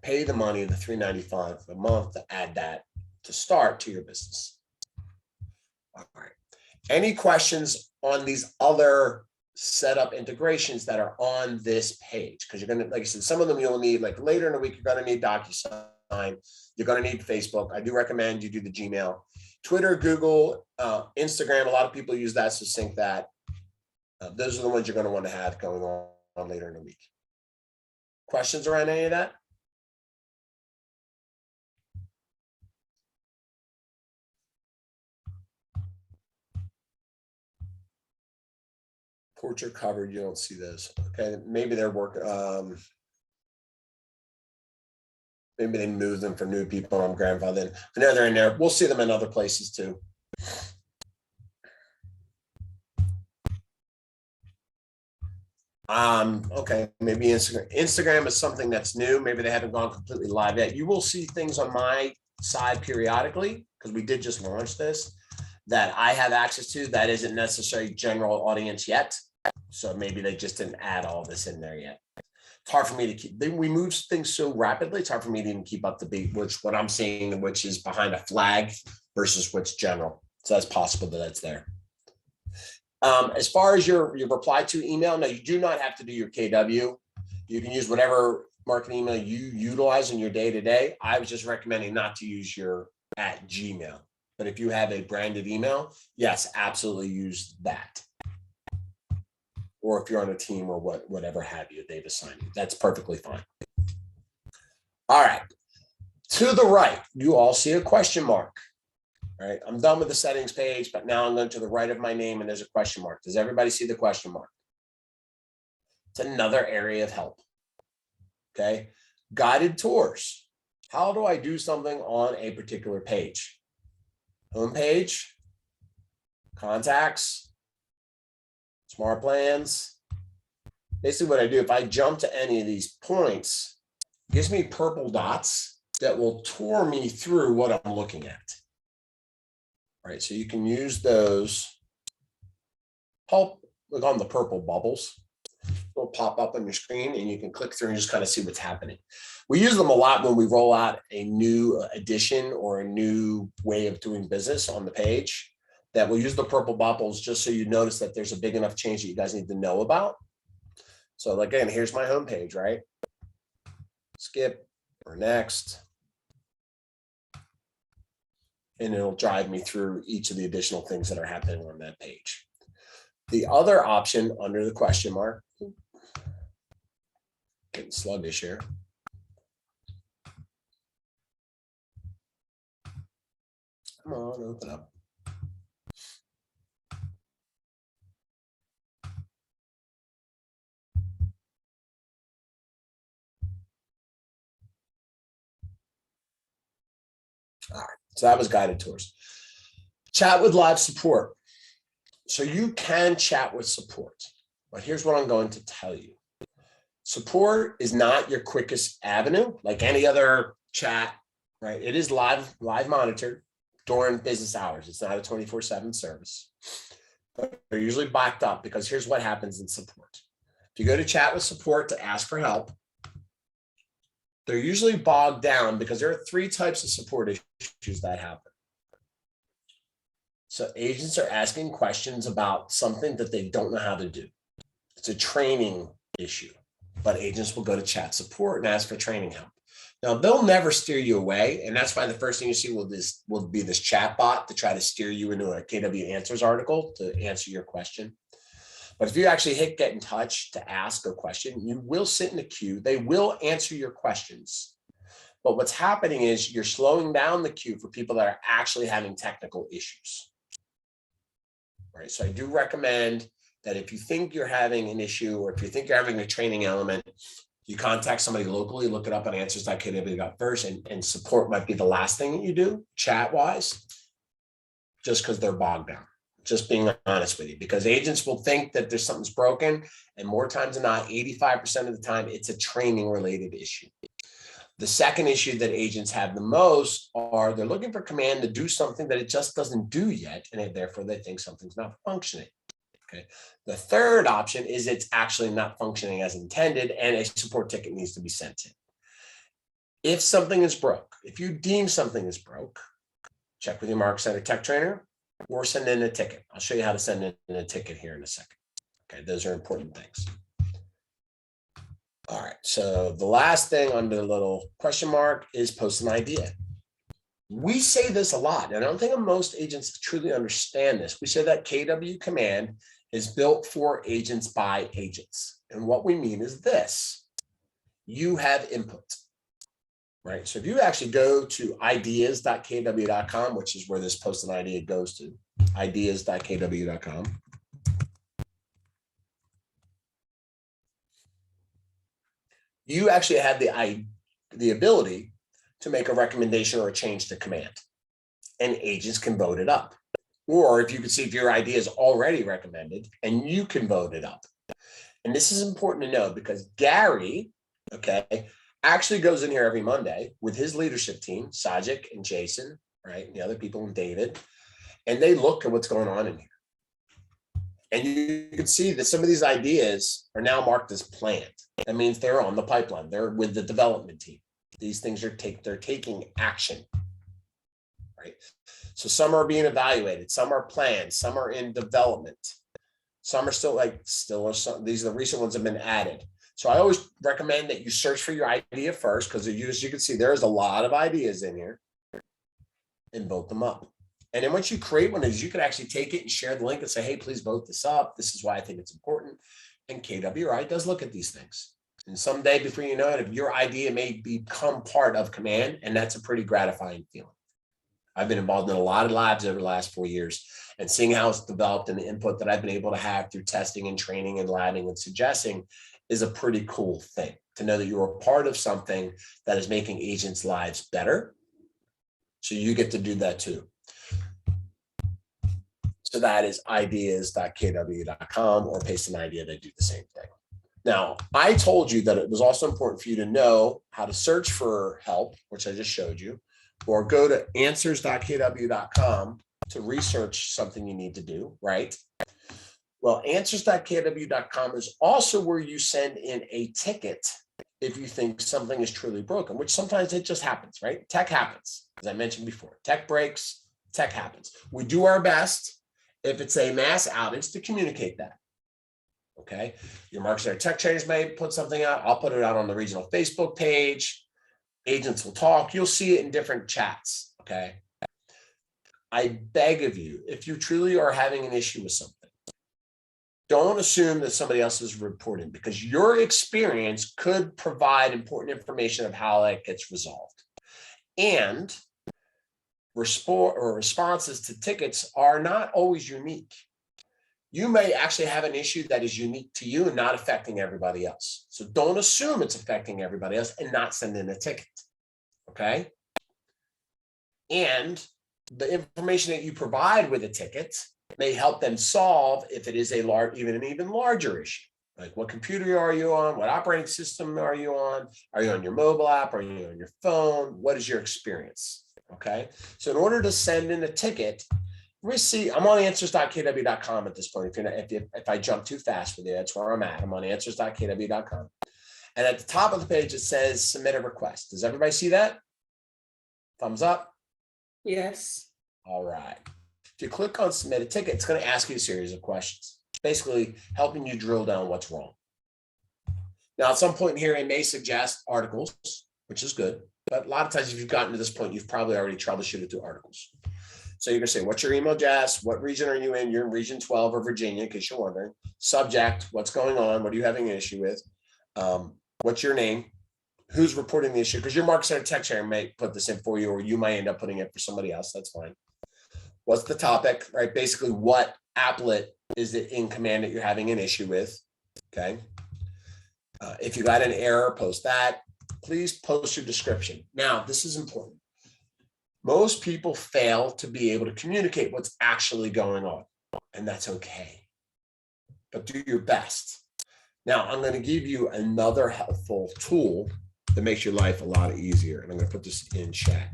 pay the money, the $3.95 a month, to add that to start to your business. All right. Any questions on these other setup integrations that are on this page? Because you're going to, like I said, some of them you'll need, like later in the week, you're going to need DocuSign. You're going to need Facebook. I do recommend you do the Gmail, Twitter, Google, Instagram. A lot of people use that to sync that. Those are the ones you're going to want to have going on later in the week. Questions around any of that? Portrait covered, you don't see those. Okay, maybe they're working. Maybe they moved them for new people. I'm grandfathered. I know they're in there. We'll see them in other places too. Okay, maybe Instagram is something that's new. Maybe they haven't gone completely live yet. You will see things on my side periodically, because we did just launch this, that I have access to that isn't necessarily general audience yet. So maybe they just didn't add all this in there yet. It's hard for me to keep, we move things so rapidly, it's hard for me to even keep up to date, what I'm seeing, which is behind a flag versus what's general. So that's possible that that's there. As far as your reply to email, no, you do not have to do your KW. You can use whatever marketing email you utilize in your day-to-day. I was just recommending not to use your @Gmail. But if you have a branded email, yes, absolutely use that. Or if you're on a team or whatever have you, they've assigned you. That's perfectly fine. All right. To the right, you all see a question mark. All right. I'm done with the settings page, but now I'm going to the right of my name and there's a question mark. Does everybody see the question mark? It's another area of help. Okay. Guided tours. How do I do something on a particular page? Homepage, contacts, smart plans. Basically what I do, if I jump to any of these points, it gives me purple dots that will tour me through what I'm looking at. All right, so you can use those. Look on the purple bubbles. They'll pop up on your screen and you can click through and just kind of see what's happening. We use them a lot when we roll out a new addition or a new way of doing business on the page, that we'll use the purple bubbles just so you notice that there's a big enough change that you guys need to know about. So again, here's my home page, right? Skip or next. And it'll drive me through each of the additional things that are happening on that page. The other option under the question mark, getting sluggish here. Come on, open up. So that was guided tours. Chat with live support. So you can chat with support, but here's what I'm going to tell you. Support is not your quickest avenue, like any other chat, right? It is live monitored during business hours. It's not a 24/7 service. But they're usually backed up because here's what happens in support. If you go to chat with support to ask for help, they're usually bogged down because there are 3 types of support issues that happen. So agents are asking questions about something that they don't know how to do. It's a training issue, but agents will go to chat support and ask for training help. Now, they'll never steer you away, and that's why the first thing you see will be this chat bot to try to steer you into a KW Answers article to answer your question. But if you actually hit get in touch to ask a question, you will sit in the queue. They will answer your questions. But what's happening is you're slowing down the queue for people that are actually having technical issues. Right. So I do recommend that if you think you're having an issue or if you think you're having a training element, you contact somebody locally, look it up on answers.kw first, and support might be the last thing that you do chat wise, just because they're bogged down. Just being honest with you, because agents will think that there's something's broken, and more times than not, 85% of the time, it's a training related issue. The second issue that agents have the most are they're looking for command to do something that it just doesn't do yet, and therefore they think something's not functioning. Okay. The third option is it's actually not functioning as intended, and a support ticket needs to be sent in. If something is broke, if you deem something is broke, check with your Market Center tech trainer or send in a ticket. I'll show you how to send in a ticket here in a second. Okay, those are important things. All right, so the last thing under the little question mark is post an idea. We say this a lot, and I don't think most agents truly understand this. We say that KW Command is built for agents by agents. And what we mean is this: you have input, right? So if you actually go to ideas.kw.com, which is where this post an idea goes to, ideas.kw.com. You actually have the ability to make a recommendation or a change to command, and agents can vote it up. Or if you can see if your idea is already recommended and you can vote it up. And this is important to know because Gary, okay, actually goes in here every Monday with his leadership team, Sajik and Jason, right, and the other people and David, and they look at what's going on in here. And you can see that some of these ideas are now marked as planned. That means they're on the pipeline. They're with the development team. These things are they're taking action, right? So some are being evaluated, some are planned, some are in development. Some are still these are the recent ones that have been added. So I always recommend that you search for your idea first, because as you can see, there's a lot of ideas in here, and vote them up. And then once you create one of these, you can actually take it and share the link and say, hey, please vote this up. This is why I think it's important. And KWRI does look at these things. And someday, before you know it, if your idea may become part of Command, and that's a pretty gratifying feeling. I've been involved in a lot of labs over the last 4 years, and seeing how it's developed and the input that I've been able to have through testing and training and labbing and suggesting is a pretty cool thing to know that you're a part of something that is making agents' lives better. So you get to do that too. So that is ideas.kw.com, or paste an idea, they do the same thing. Now, I told you that it was also important for you to know how to search for help, which I just showed you, or go to answers.kw.com to research something you need to do, right? Well, answers.kw.com is also where you send in a ticket if you think something is truly broken, which sometimes it just happens, right? Tech happens, as I mentioned before. Tech breaks, tech happens. We do our best if it's a mass outage to communicate that. Okay, your Market Center tech trainers may put something out. I'll put it out on the regional Facebook page. Agents will talk. You'll see it in different chats. Okay, I beg of you, if you truly are having an issue with something, don't assume that somebody else is reporting, because your experience could provide important information of how that gets resolved. And responses to tickets are not always unique. You may actually have an issue that is unique to you and not affecting everybody else. So don't assume it's affecting everybody else and not send in a ticket, okay? And the information that you provide with a ticket may help them solve if it is a large, even an even larger issue. Like what computer are you on? What operating system are you on? Are you on your mobile app? Are you on your phone? What is your experience? Okay. So in order to send in a ticket, we see, I'm on answers.kw.com at this point. If you're not, if I jump too fast with you, that's where I'm at. I'm on answers.kw.com. And at the top of the page, it says submit a request. Does everybody see that? Thumbs up. Yes. All right. If you click on submit a ticket, it's going to ask you a series of questions, basically helping you drill down what's wrong. Now, at some point here, it may suggest articles, which is good. But a lot of times, if you've gotten to this point, you've probably already troubleshooted through articles. So you're going to say, what's your email address? What region are you in? You're in region 12 or Virginia, in case you're wondering. Subject, what's going on? What are you having an issue with? What's your name? Who's reporting the issue? Because your Market Center tech chair may put this in for you, or you might end up putting it for somebody else. That's fine. What's the topic, right? Basically, what applet is it in command that you're having an issue with? Okay. If you got an error, post that. Please post your description. Now, this is important. Most people fail to be able to communicate what's actually going on, and that's okay. But do your best. Now, I'm going to give you another helpful tool that makes your life a lot easier. And I'm going to put this in chat.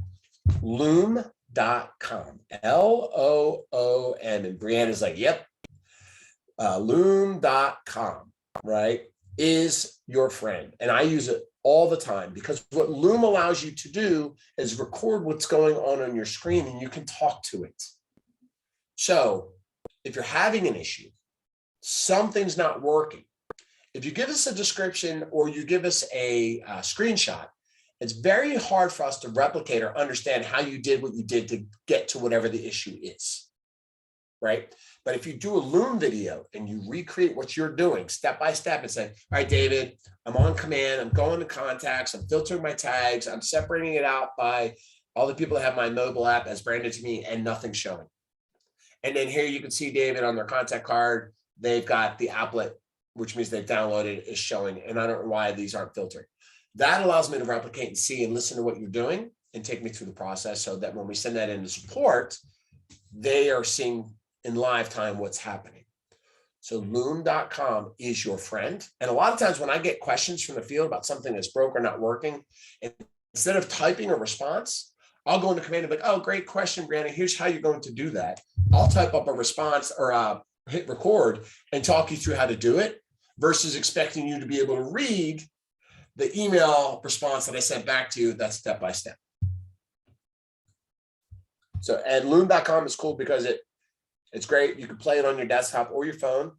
Loom.com, Loom. And Brianna's like, yep. Loom.com, right, is your friend. And I use it all the time because what Loom allows you to do is record what's going on your screen and you can talk to it. So if you're having an issue, something's not working, if you give us a description or you give us a screenshot, it's very hard for us to replicate or understand how you did what you did to get to whatever the issue is, right? But if you do a Loom video and you recreate what you're doing step by step and say, all right, David, I'm on command, I'm going to contacts, I'm filtering my tags, I'm separating it out by all the people that have my mobile app as branded to me and nothing's showing. And then here you can see David on their contact card, they've got the applet, which means they've downloaded, is showing, and I don't know why these aren't filtering. That allows me to replicate and see and listen to what you're doing and take me through the process so that when we send that into support, they are seeing in live time what's happening. So Loom.com is your friend. And a lot of times when I get questions from the field about something that's broke or not working, instead of typing a response, I'll go into command and be like, oh, great question, Brandon. Here's how you're going to do that. I'll type up a response or hit record and talk you through how to do it versus expecting you to be able to read the email response that I sent back to you. That's step by step. So, and Loom.com is cool because it's great. You can play it on your desktop or your phone.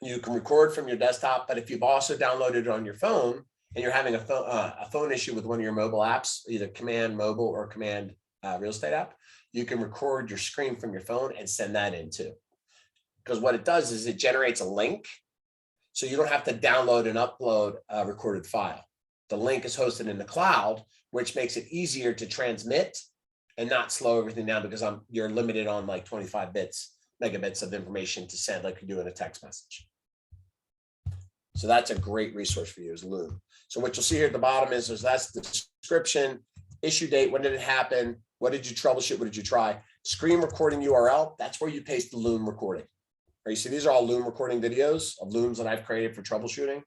You can record from your desktop, but if you've also downloaded it on your phone and you're having a phone issue with one of your mobile apps, either Command Mobile or Command Real Estate app, you can record your screen from your phone and send that in too. Because what it does is it generates a link. So you don't have to download and upload a recorded file. The link is hosted in the cloud, which makes it easier to transmit and not slow everything down because you're limited on like 25 megabits of information to send like you do in a text message. So that's a great resource for you is Loom. So what you'll see here at the bottom is that's the description, issue date, when did it happen? What did you troubleshoot? What did you try? Screen recording URL, that's where you paste the Loom recording. Right, you see, these are all Loom recording videos of Looms that I've created for troubleshooting.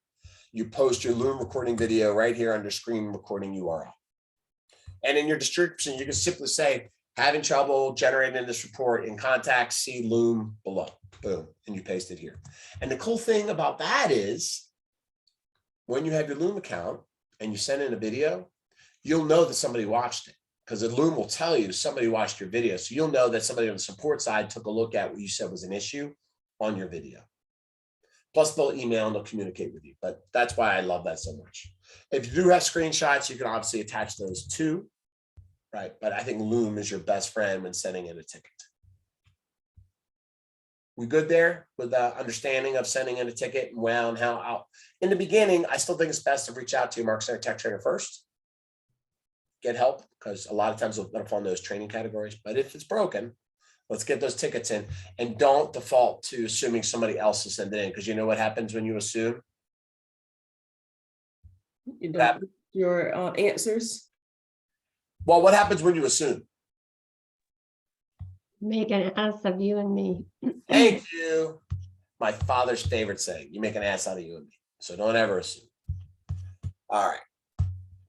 You post your Loom recording video right here under screen recording URL. And in your description, you can simply say, having trouble generating this report in contacts, see Loom below. Boom, and you paste it here. And the cool thing about that is when you have your Loom account and you send in a video, you'll know that somebody watched it because the Loom will tell you somebody watched your video. So you'll know that somebody on the support side took a look at what you said was an issue on your video. Plus they'll email and they'll communicate with you, but that's why I love that so much. If you do have screenshots, you can obviously attach those too, right? But I think Loom is your best friend when sending in a ticket. We good there with the understanding of sending in a ticket and well and how out. In the beginning, I still think it's best to reach out to your Market Center tech trainer first. Get help because a lot of times they'll fall in those training categories. But if it's broken, let's get those tickets in and don't default to assuming somebody else will send it in because you know what happens when you assume? You don't your answers. Well, what happens when you assume? Make an ass of you and me. Thank you. My father's favorite saying, you make an ass out of you and me. So don't ever assume. All right.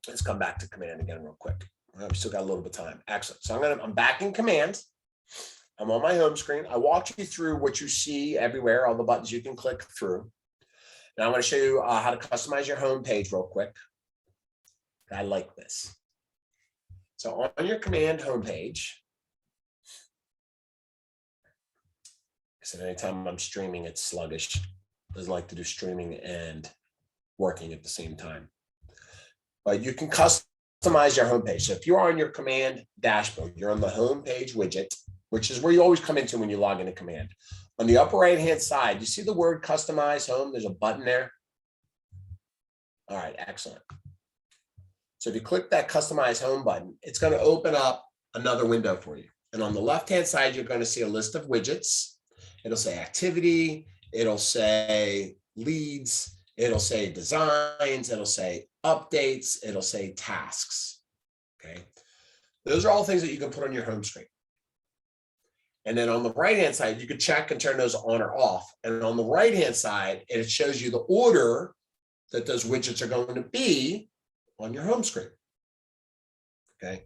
Let's come back to command again real quick. We still got a little bit of time. Excellent. So I'm back in command. I'm on my home screen. I walked you through what you see everywhere, all the buttons you can click through. Now I'm going to show you how to customize your home page real quick. I like this. So on your command homepage, I said anytime I'm streaming, it's sluggish. Doesn't like to do streaming and working at the same time. But you can customize your homepage. So if you're on your command dashboard, you're on the homepage widget, which is where you always come into when you log into command. On the upper right-hand side, you see the word customize home? There's a button there. All right, excellent. So if you click that customize home button, it's going to open up another window for you. And on the left-hand side, you're going to see a list of widgets. It'll say activity, it'll say leads, it'll say designs, it'll say updates, it'll say tasks. Okay. Those are all things that you can put on your home screen. And then on the right-hand side, you can check and turn those on or off. And on the right-hand side, it shows you the order that those widgets are going to be on your home screen. Okay.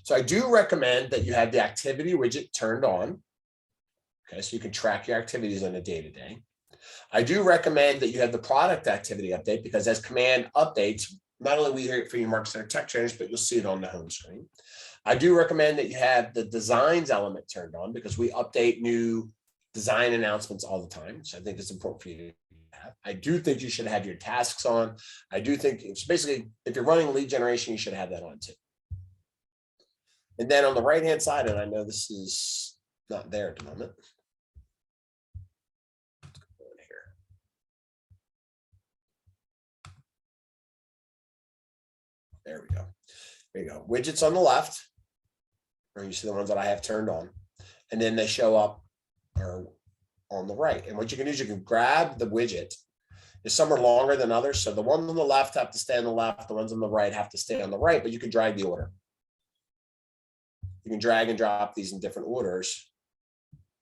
So I do recommend that you have the activity widget turned on. Okay, so you can track your activities on a day-to-day. I do recommend that you have the product activity update because as command updates, not only we hear it for your Market Center tech trainers, but you'll see it on the home screen. I do recommend that you have the designs element turned on because we update new design announcements all the time. So I think it's important for you to have. I do think you should have your tasks on. I do think it's basically, if you're running lead generation, you should have that on too. And then on the right-hand side, and I know this is not there at the moment. There we go. There you go. Widgets on the left, or you see the ones that I have turned on, and then they show up or on the right. And what you can do is you can grab the widget. Some are longer than others. So the ones on the left have to stay on the left. The ones on the right have to stay on the right, but you can drag the order. You can drag and drop these in different orders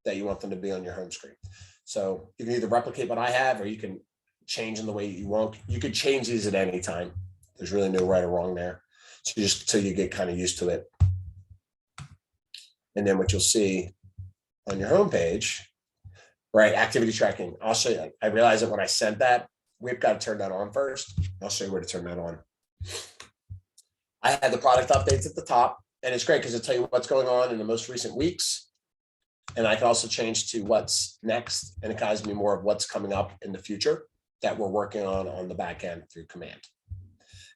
that you want them to be on your home screen. So you can either replicate what I have, or you can change in the way you want. You could change these at any time. There's really no right or wrong there. So just until you get kind of used to it. And then what you'll see on your homepage, right? Activity tracking. I'll show you. I realized that when I sent that, we've got to turn that on first. I'll show you where to turn that on. I had the product updates at the top, and it's great because it'll tell you what's going on in the most recent weeks. And I can also change to what's next, and it guides me more of what's coming up in the future that we're working on the back end through command.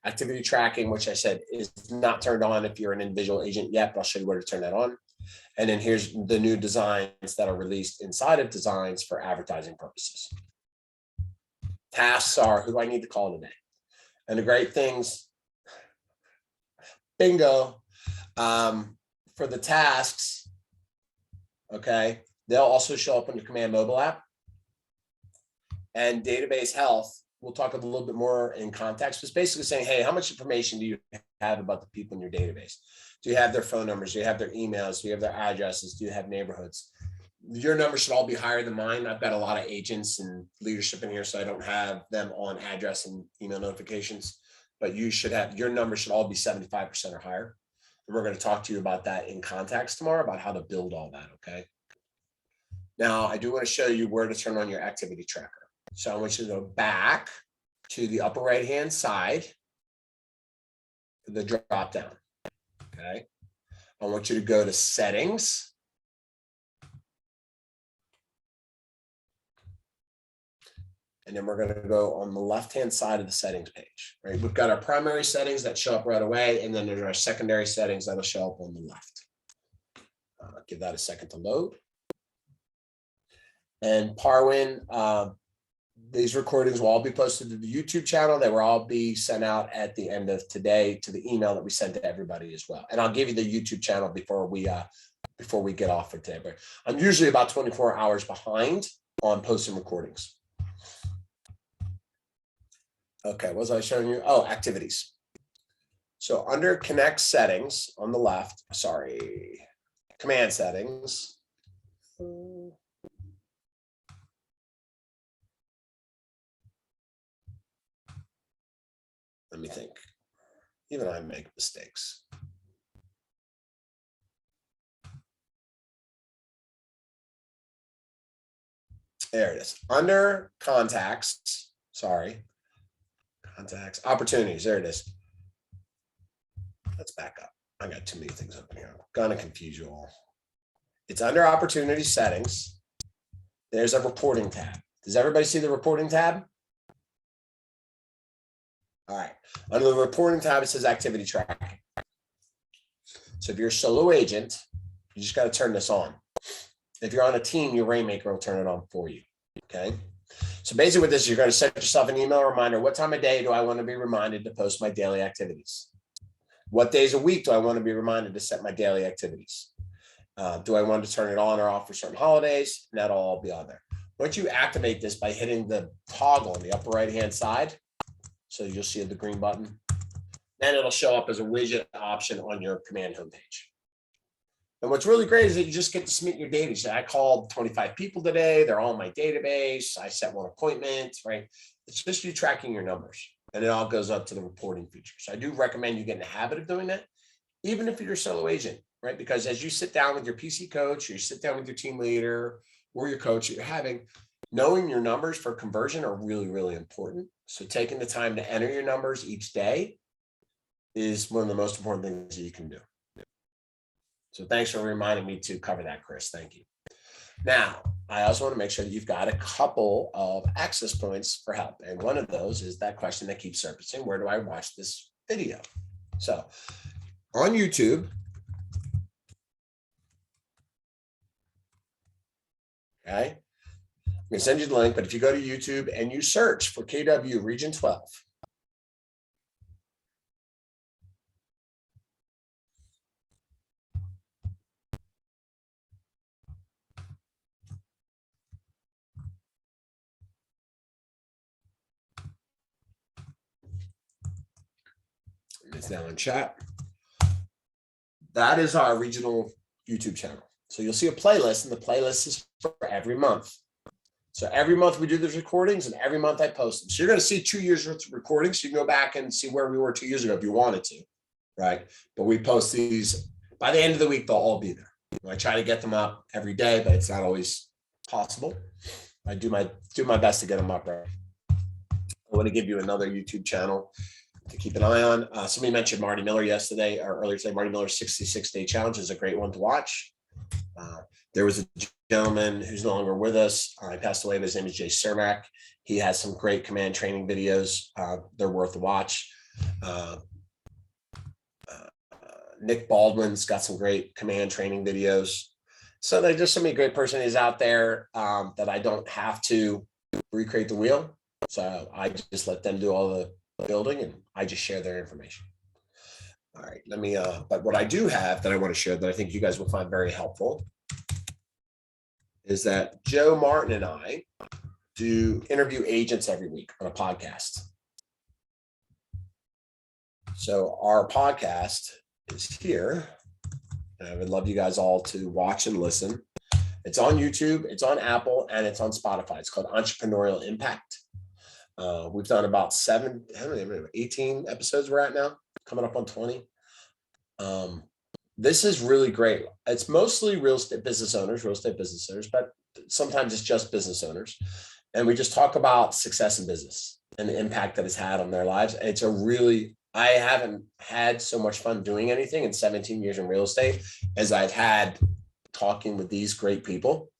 Activity tracking, which I said is not turned on if you're an individual agent yet, but I'll show you where to turn that on. And then here's the new designs that are released inside of designs for advertising purposes. Tasks are, who do I need to call today? And the great things, bingo, for the tasks, okay, they'll also show up in the Command mobile app. And database health, we'll talk a little bit more in context. It's basically saying, hey, how much information do you have about the people in your database? Do you have their phone numbers? Do you have their emails? Do you have their addresses? Do you have neighborhoods? Your numbers should all be higher than mine. I've got a lot of agents and leadership in here, so I don't have them on address and email notifications, but you should have, your numbers should all be 75% or higher. And we're going to talk to you about that in context tomorrow, about how to build all that, okay? Now, I do want to show you where to turn on your activity tracker. So I want you to go back to the upper right-hand side, the drop down, okay? I want you to go to settings. And then we're going to go on the left-hand side of the settings page, right? We've got our primary settings that show up right away, and then there's our secondary settings that'll show up on the left. Give that a second to load. And Parwin, these recordings will all be posted to the YouTube channel. They will all be sent out at the end of today to the email that we send to everybody as well. And I'll give you the YouTube channel before we get off for today. But I'm usually about 24 hours behind on posting recordings. Okay, what was I showing you? Oh, activities. So under Connect settings on the left, sorry, command settings, think? Even I make mistakes. There it is. Under contacts, sorry. Contacts, opportunities, there it is. Let's back up. I got too many things open here. I'm gonna confuse you all. It's under opportunity settings. There's a reporting tab. Does everybody see the reporting tab? All right, under the reporting tab, it says activity tracking. So if you're a solo agent, you just got to turn this on. If you're on a team, your Rainmaker will turn it on for you. Okay. So basically with this, you're going to set yourself an email reminder. What time of day do I want to be reminded to post my daily activities? What days a week do I want to be reminded to set my daily activities? Do I want to turn it on or off for certain holidays? And that'll all be on there. Once you activate this by hitting the toggle on the upper right-hand side, so you'll see the green button, then it'll show up as a widget option on your command homepage. And what's really great is that you just get to submit your data. So I called 25 people today. They're all in my database. I set one appointment, right? It's just you tracking your numbers, and it all goes up to the reporting feature. So I do recommend you get in the habit of doing that, even if you're a solo agent, right? Because as you sit down with your PC coach, or you sit down with your team leader or your coach that you're having, knowing your numbers for conversion are really, really important. So taking the time to enter your numbers each day is one of the most important things that you can do. So thanks for reminding me to cover that, Chris. Thank you. Now, I also want to make sure that you've got a couple of access points for help. And one of those is that question that keeps surfacing: where do I watch this video? So on YouTube, okay, I'm going to send you the link, but if you go to YouTube and you search for KW Region 12, it's now in chat. That is our regional YouTube channel. So you'll see a playlist, and the playlist is for every month. So every month we do these recordings, and every month I post them. So you're going to see 2 years worth of recordings. You can go back and see where we were 2 years ago if you wanted to, right? But we post these by the end of the week. They'll all be there. I try to get them up every day, but it's not always possible. I do my best to get them up right. I want to give you another YouTube channel to keep an eye on. Somebody mentioned Marty Miller yesterday or earlier today. Marty Miller's 66-day challenge is a great one to watch. There was a gentleman who's no longer with us. He passed away, but his name is Jay Cermak. He has some great command training videos. They're worth a watch. Nick Baldwin's got some great command training videos. So there's just so many great personalities out there that I don't have to recreate the wheel. So I just let them do all the building, and I just share their information. All right, let me, but what I do have that I want to share that I think you guys will find very helpful is that Joe Martin and I do interview agents every week on a podcast. So our podcast is here, and I would love you guys all to watch and listen. It's on YouTube, it's on Apple, and it's on Spotify. It's called Entrepreneurial Impact. We've done about 18 episodes we're at now, coming up on 20. This is really great. It's mostly real estate business owners, but sometimes it's just business owners. And we just talk about success in business and the impact that it's had on their lives. And it's I haven't had so much fun doing anything in 17 years in real estate as I've had talking with these great people.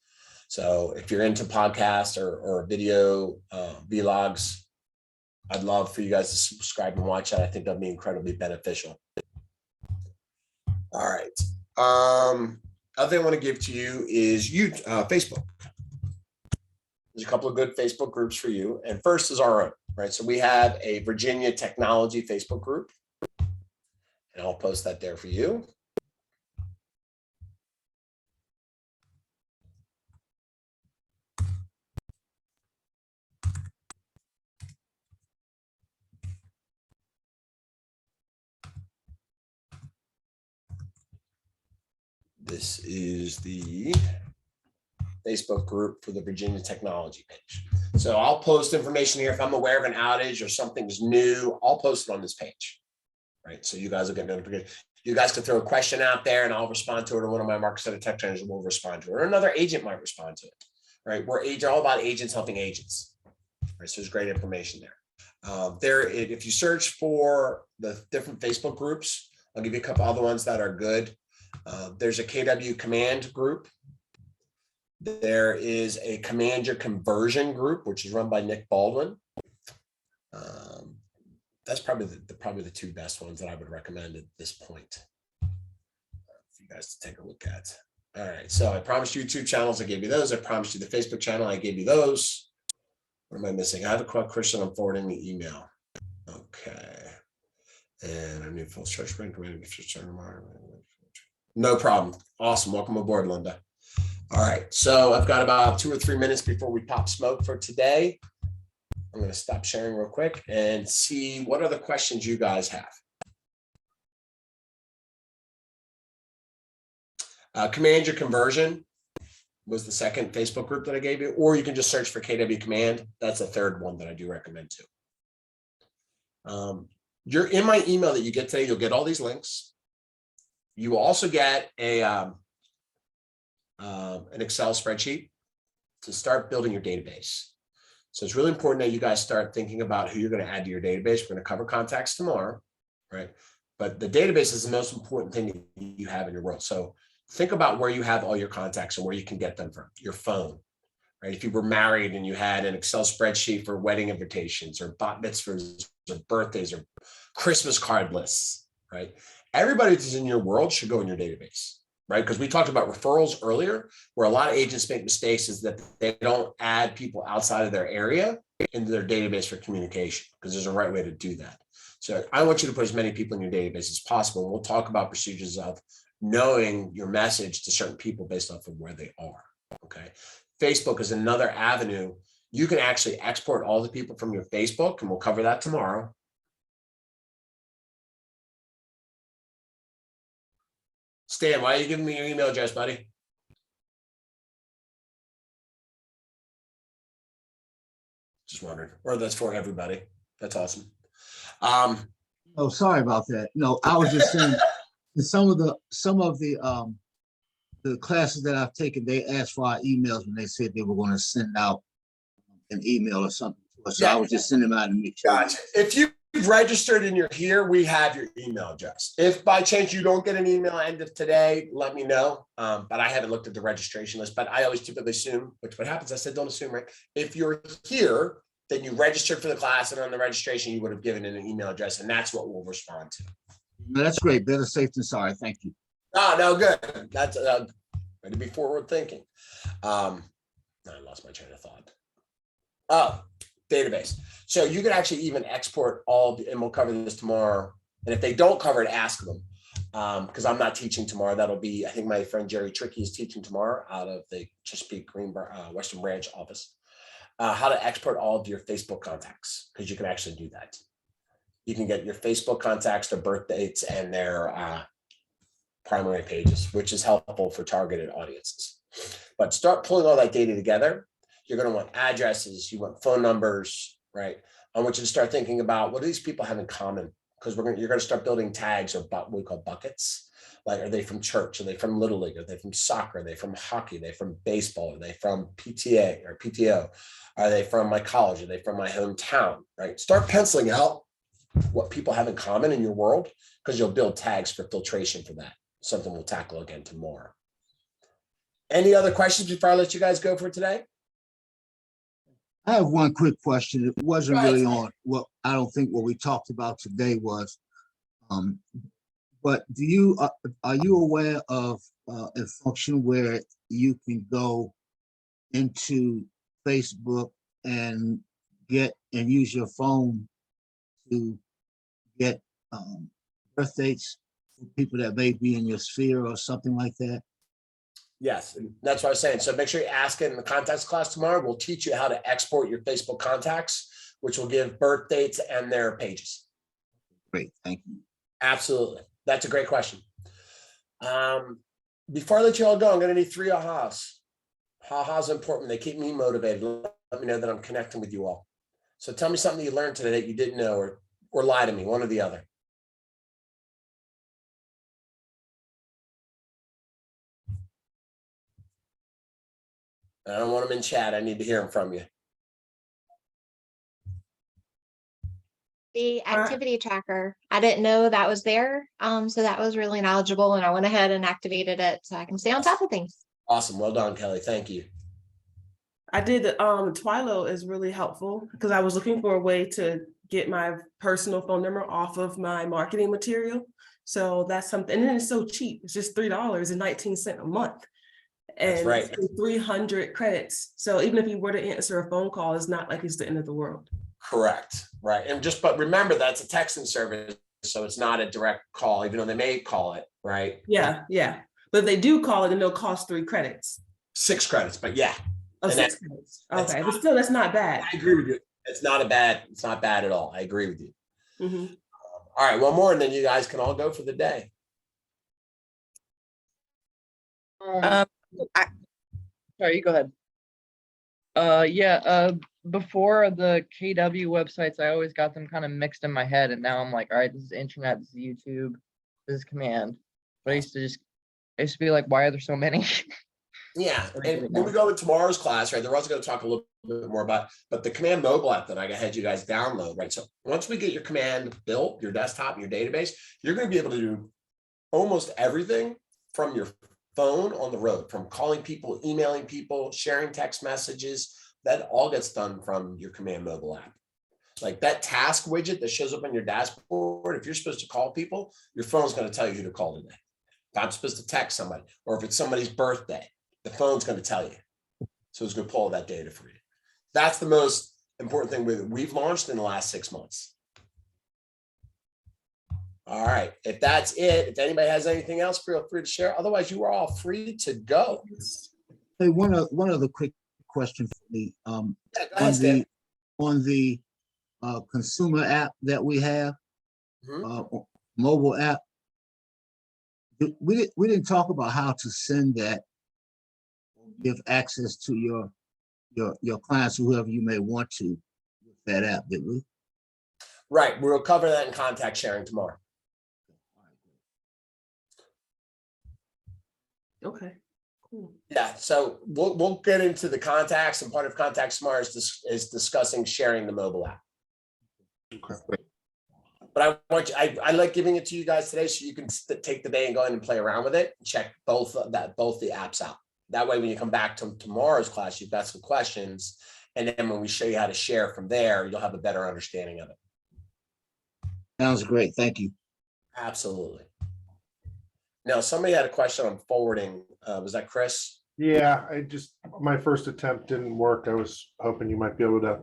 So if you're into podcasts or video vlogs, I'd love for you guys to subscribe and watch that. I think that'd be incredibly beneficial. All right. Other thing I want to give to you is Facebook. There's a couple of good Facebook groups for you. And first is our own, right? So we have a Virginia Technology Facebook group, and I'll post that there for you. This is the Facebook group for the Virginia Technology page. So I'll post information here. If I'm aware of an outage or something's new, I'll post it on this page. Right, so you guys will get notification. You guys can throw a question out there and I'll respond to it, or one of my Market Center tech trainers will respond to it, or another agent might respond to it. Right, we're all about agents helping agents. Right, so there's great information there. If you search for the different Facebook groups, I'll give you a couple other ones that are good. There's a KW Command group. There is a Command Your Conversion group, which is run by Nick Baldwin. That's probably the two best ones that I would recommend at this point for you guys to take a look at. All right, so I promised you YouTube channels. I gave you those. I promised you the Facebook channel. I gave you those. What am I missing? I have a quick question. I'm forwarding the email. Okay. And I need full search rank. No problem. Awesome. Welcome aboard, Linda. All right. So I've got about 2 or 3 minutes before we pop smoke for today. I'm going to stop sharing real quick and see what other questions you guys have. Command Your Conversion was the second Facebook group that I gave you, or you can just search for KW Command. That's the third one that I do recommend too. You're in my email that you get today. You'll get all these links. You will also get an Excel spreadsheet to start building your database. So it's really important that you guys start thinking about who you're going to add to your database. We're going to cover contacts tomorrow, right? But the database is the most important thing that you have in your world. So think about where you have all your contacts and where you can get them from. Your phone, right? If you were married and you had an Excel spreadsheet for wedding invitations or bat mitzvahs or birthdays or Christmas card lists, right? Everybody that's in your world should go in your database, right? Because we talked about referrals earlier, where a lot of agents make mistakes is that they don't add people outside of their area into their database for communication, because there's a right way to do that. So I want you to put as many people in your database as possible. We'll talk about procedures of knowing your message to certain people based off of where they are, okay? Facebook is another avenue. You can actually export all the people from your Facebook, and we'll cover that tomorrow. Stan, why are you giving me your email address, buddy? Just wondering. Or that's for everybody. That's awesome. Oh, sorry about that. No, I was just saying some of the classes that I've taken, they asked for our emails when they said they were going to send out an email or something to us. So I was just sending them out to make sure. Gotcha. If you've registered and you're here, we have your email address. If by chance you don't get an email end of today, let me know. But I haven't looked at the registration list, but I always typically assume, which what happens, I said, don't assume, right? If you're here, then you registered for the class, and on the registration, you would have given in an email address, and that's what we'll respond to. No, that's great. Better safe than sorry. Thank you. No, good. That's way to be forward thinking. I lost my train of thought. Oh, database. So you can actually even export all, and we'll cover this tomorrow. And if they don't cover it, ask them. Because I'm not teaching tomorrow. That'll be, I think my friend Jerry Tricky is teaching tomorrow out of the Chesapeake Western Branch office. How to export all of your Facebook contacts, because you can actually do that. You can get your Facebook contacts, their birth dates, and their primary pages, which is helpful for targeted audiences. But start pulling all that data together. You're going to want addresses, you want phone numbers, right? I want you to start thinking about what do these people have in common, because you're going to start building tags, or what we call buckets. Like, are they from church? Are they from Little League? Are they from soccer? Are they from hockey? Are they from baseball? Are they from PTA or PTO? Are they from my college? Are they from my hometown, right? Start penciling out what people have in common in your world, because you'll build tags for filtration for that. Something we'll tackle again tomorrow. Any other questions before I let you guys go for today? I have one quick question. It wasn't really on what I don't think what we talked about today was, but are you aware of a function where you can go into Facebook and use your phone to get birth dates for people that may be in your sphere or something like that? Yes, and that's what I was saying. So make sure you ask it in the contacts class tomorrow. We'll teach you how to export your Facebook contacts, which will give birth dates and their pages. Great, thank you. Absolutely. That's a great question. Before I let you all go, I'm going to need 3 ahas. Ha-has important. They keep me motivated. Let me know that I'm connecting with you all. So tell me something you learned today that you didn't know, or lie to me, one or the other. I don't want them in chat. I need to hear them from you. The activity tracker. I didn't know that was there. So that was really knowledgeable and I went ahead and activated it so I can stay on top of things. Awesome. Well done, Kelly. Thank you. I did Twilo is really helpful because I was looking for a way to get my personal phone number off of my marketing material. So that's something, and then it's so cheap. It's just $3.19 a month. That's And right. it's 300 credits. So even if you were to answer a phone call, it's not like it's the end of the world. Correct. Right. And but remember, that's a texting service. So it's not a direct call, even though they may call it, right? Yeah, yeah. But if they do call it, then it'll cost 3 credits. 6 credits, but yeah. Oh, And 6 credits. that's Okay, not- but still, that's not bad. I agree with you. It's not bad at all. I agree with you. Mhm. All right, one more, and then you guys can all go for the day. Sorry, you go ahead. Before the KW websites, I always got them kind of mixed in my head, and now I'm like, all right, this is internet, this is YouTube, this is command. But I used to be like, why are there so many? Yeah, and when we go to tomorrow's class, right, they're also going to talk a little bit more about, but the Command mobile app that I had you guys download, right? So once we get your Command built, your desktop, and your database, you're going to be able to do almost everything from your phone on the road, from calling people, emailing people, sharing text messages. That all gets done from your Command mobile app. Like that task widget that shows up on your dashboard, if you're supposed to call people, your phone's going to tell you who to call today. If I'm supposed to text somebody, or if it's somebody's birthday, the phone's going to tell you. So it's going to pull that data for you. That's the most important thing we've launched in the last 6 months. All right. If that's it, if anybody has anything else, feel free to share. Otherwise, you are all free to go. Hey, one other quick question for me. Yeah, go ahead, Stan. On the consumer app that we have, mobile app, we didn't talk about how to send that, give access to your clients, whoever you may want to, with that app, did we? Right. We'll cover that in contact sharing tomorrow. Okay, cool. Yeah. So we'll get into the contacts, and part of contacts tomorrow is discussing sharing the mobile app. Okay. But I like giving it to you guys today so you can take the day and go in and play around with it and check both the apps out. That way, when you come back to tomorrow's class, you've got some questions. And then when we show you how to share from there, you'll have a better understanding of it. Sounds great. Thank you. Absolutely. Now, somebody had a question on forwarding. Was that Chris? Yeah, my first attempt didn't work. I was hoping you might be able to,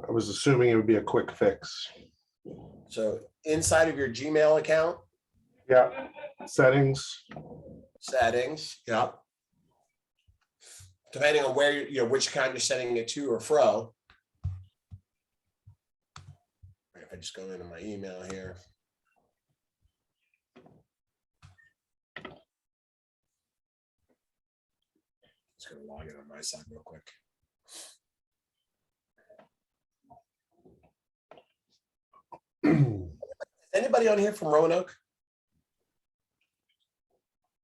I was assuming it would be a quick fix. So inside of your Gmail account. Yeah, settings. Yep. Depending on where which account you're sending it to or fro. If I just go into my email here. Just gonna log in on my side real quick. Anybody on here from Roanoke?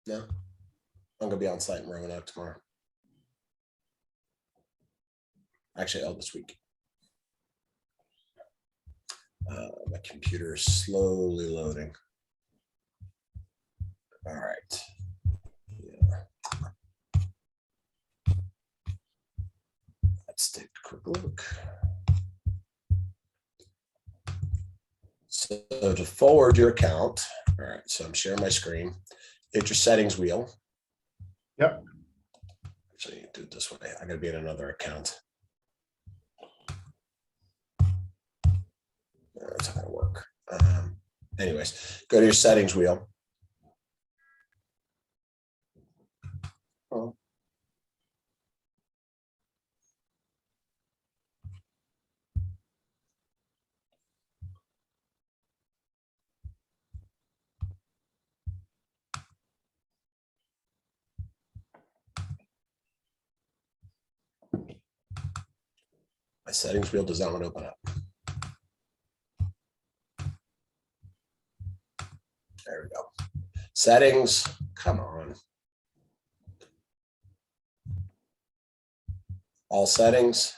No. I'm gonna be on site in Roanoke tomorrow. Actually, this week. My computer is slowly loading. All right. Yeah. Let's take a quick look. So to forward your account, all right, so I'm sharing my screen. Hit your settings wheel. Yep. Actually, do it this way. I gotta be in another account. That's not gonna work. Anyways, go to your settings wheel. Oh. My settings wheel does not want to open up. There we go. Settings, come on. All settings.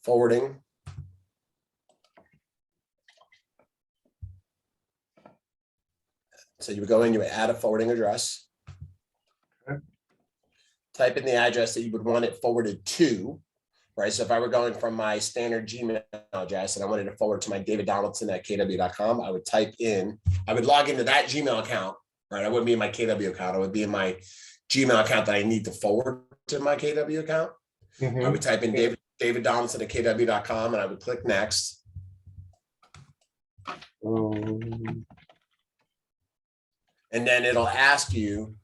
Forwarding. So you would go in, you would add a forwarding address. Okay. Type in the address that you would want it forwarded to, right? So if I were going from my standard Gmail address and I wanted to forward to my daviddonaldson@kw.com, I would type in, I would log into that Gmail account, right? I wouldn't be in my KW account. I would be in my Gmail account that I need to forward to my KW account. I would type in daviddonaldson@kw.com and I would click next. And then it'll ask you,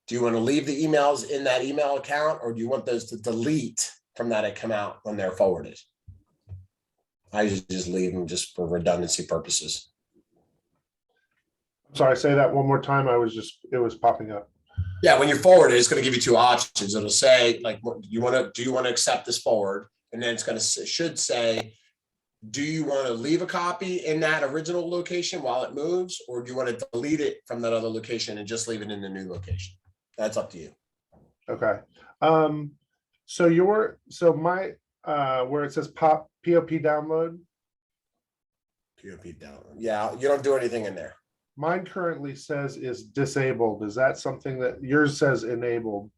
do you want to leave the emails in that email account or do you want those to delete from that account when they're forwarded? I usually just leave them just for redundancy purposes. Sorry, say that one more time. It was popping up. Yeah, when you forward it, it's going to give you two options. It'll say like, do you want to accept this forward? And then it's going to should say, do you want to leave a copy in that original location while it moves, or do you want to delete it from that other location and just leave it in the new location? That's up to you. Okay. So my where it says POP download. POP download. Yeah, you don't do anything in there. Mine currently says is disabled. Is that something that yours says enabled?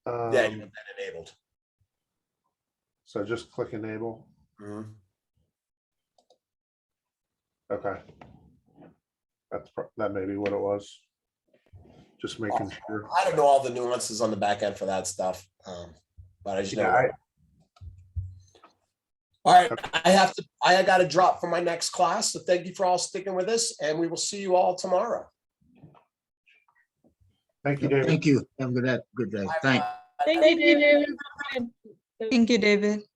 Yeah, you want that enabled. So just click enable. Mhm. Okay. That may be what it was. Just making sure. I don't know all the nuances on the back end for that stuff, but I just know. Yeah, All right, I got to drop for my next class. So thank you for all sticking with us, and we will see you all tomorrow. Thank you, David. Thank you. Have a good day. Good day. Thanks. Thank you, David. Thank you, David.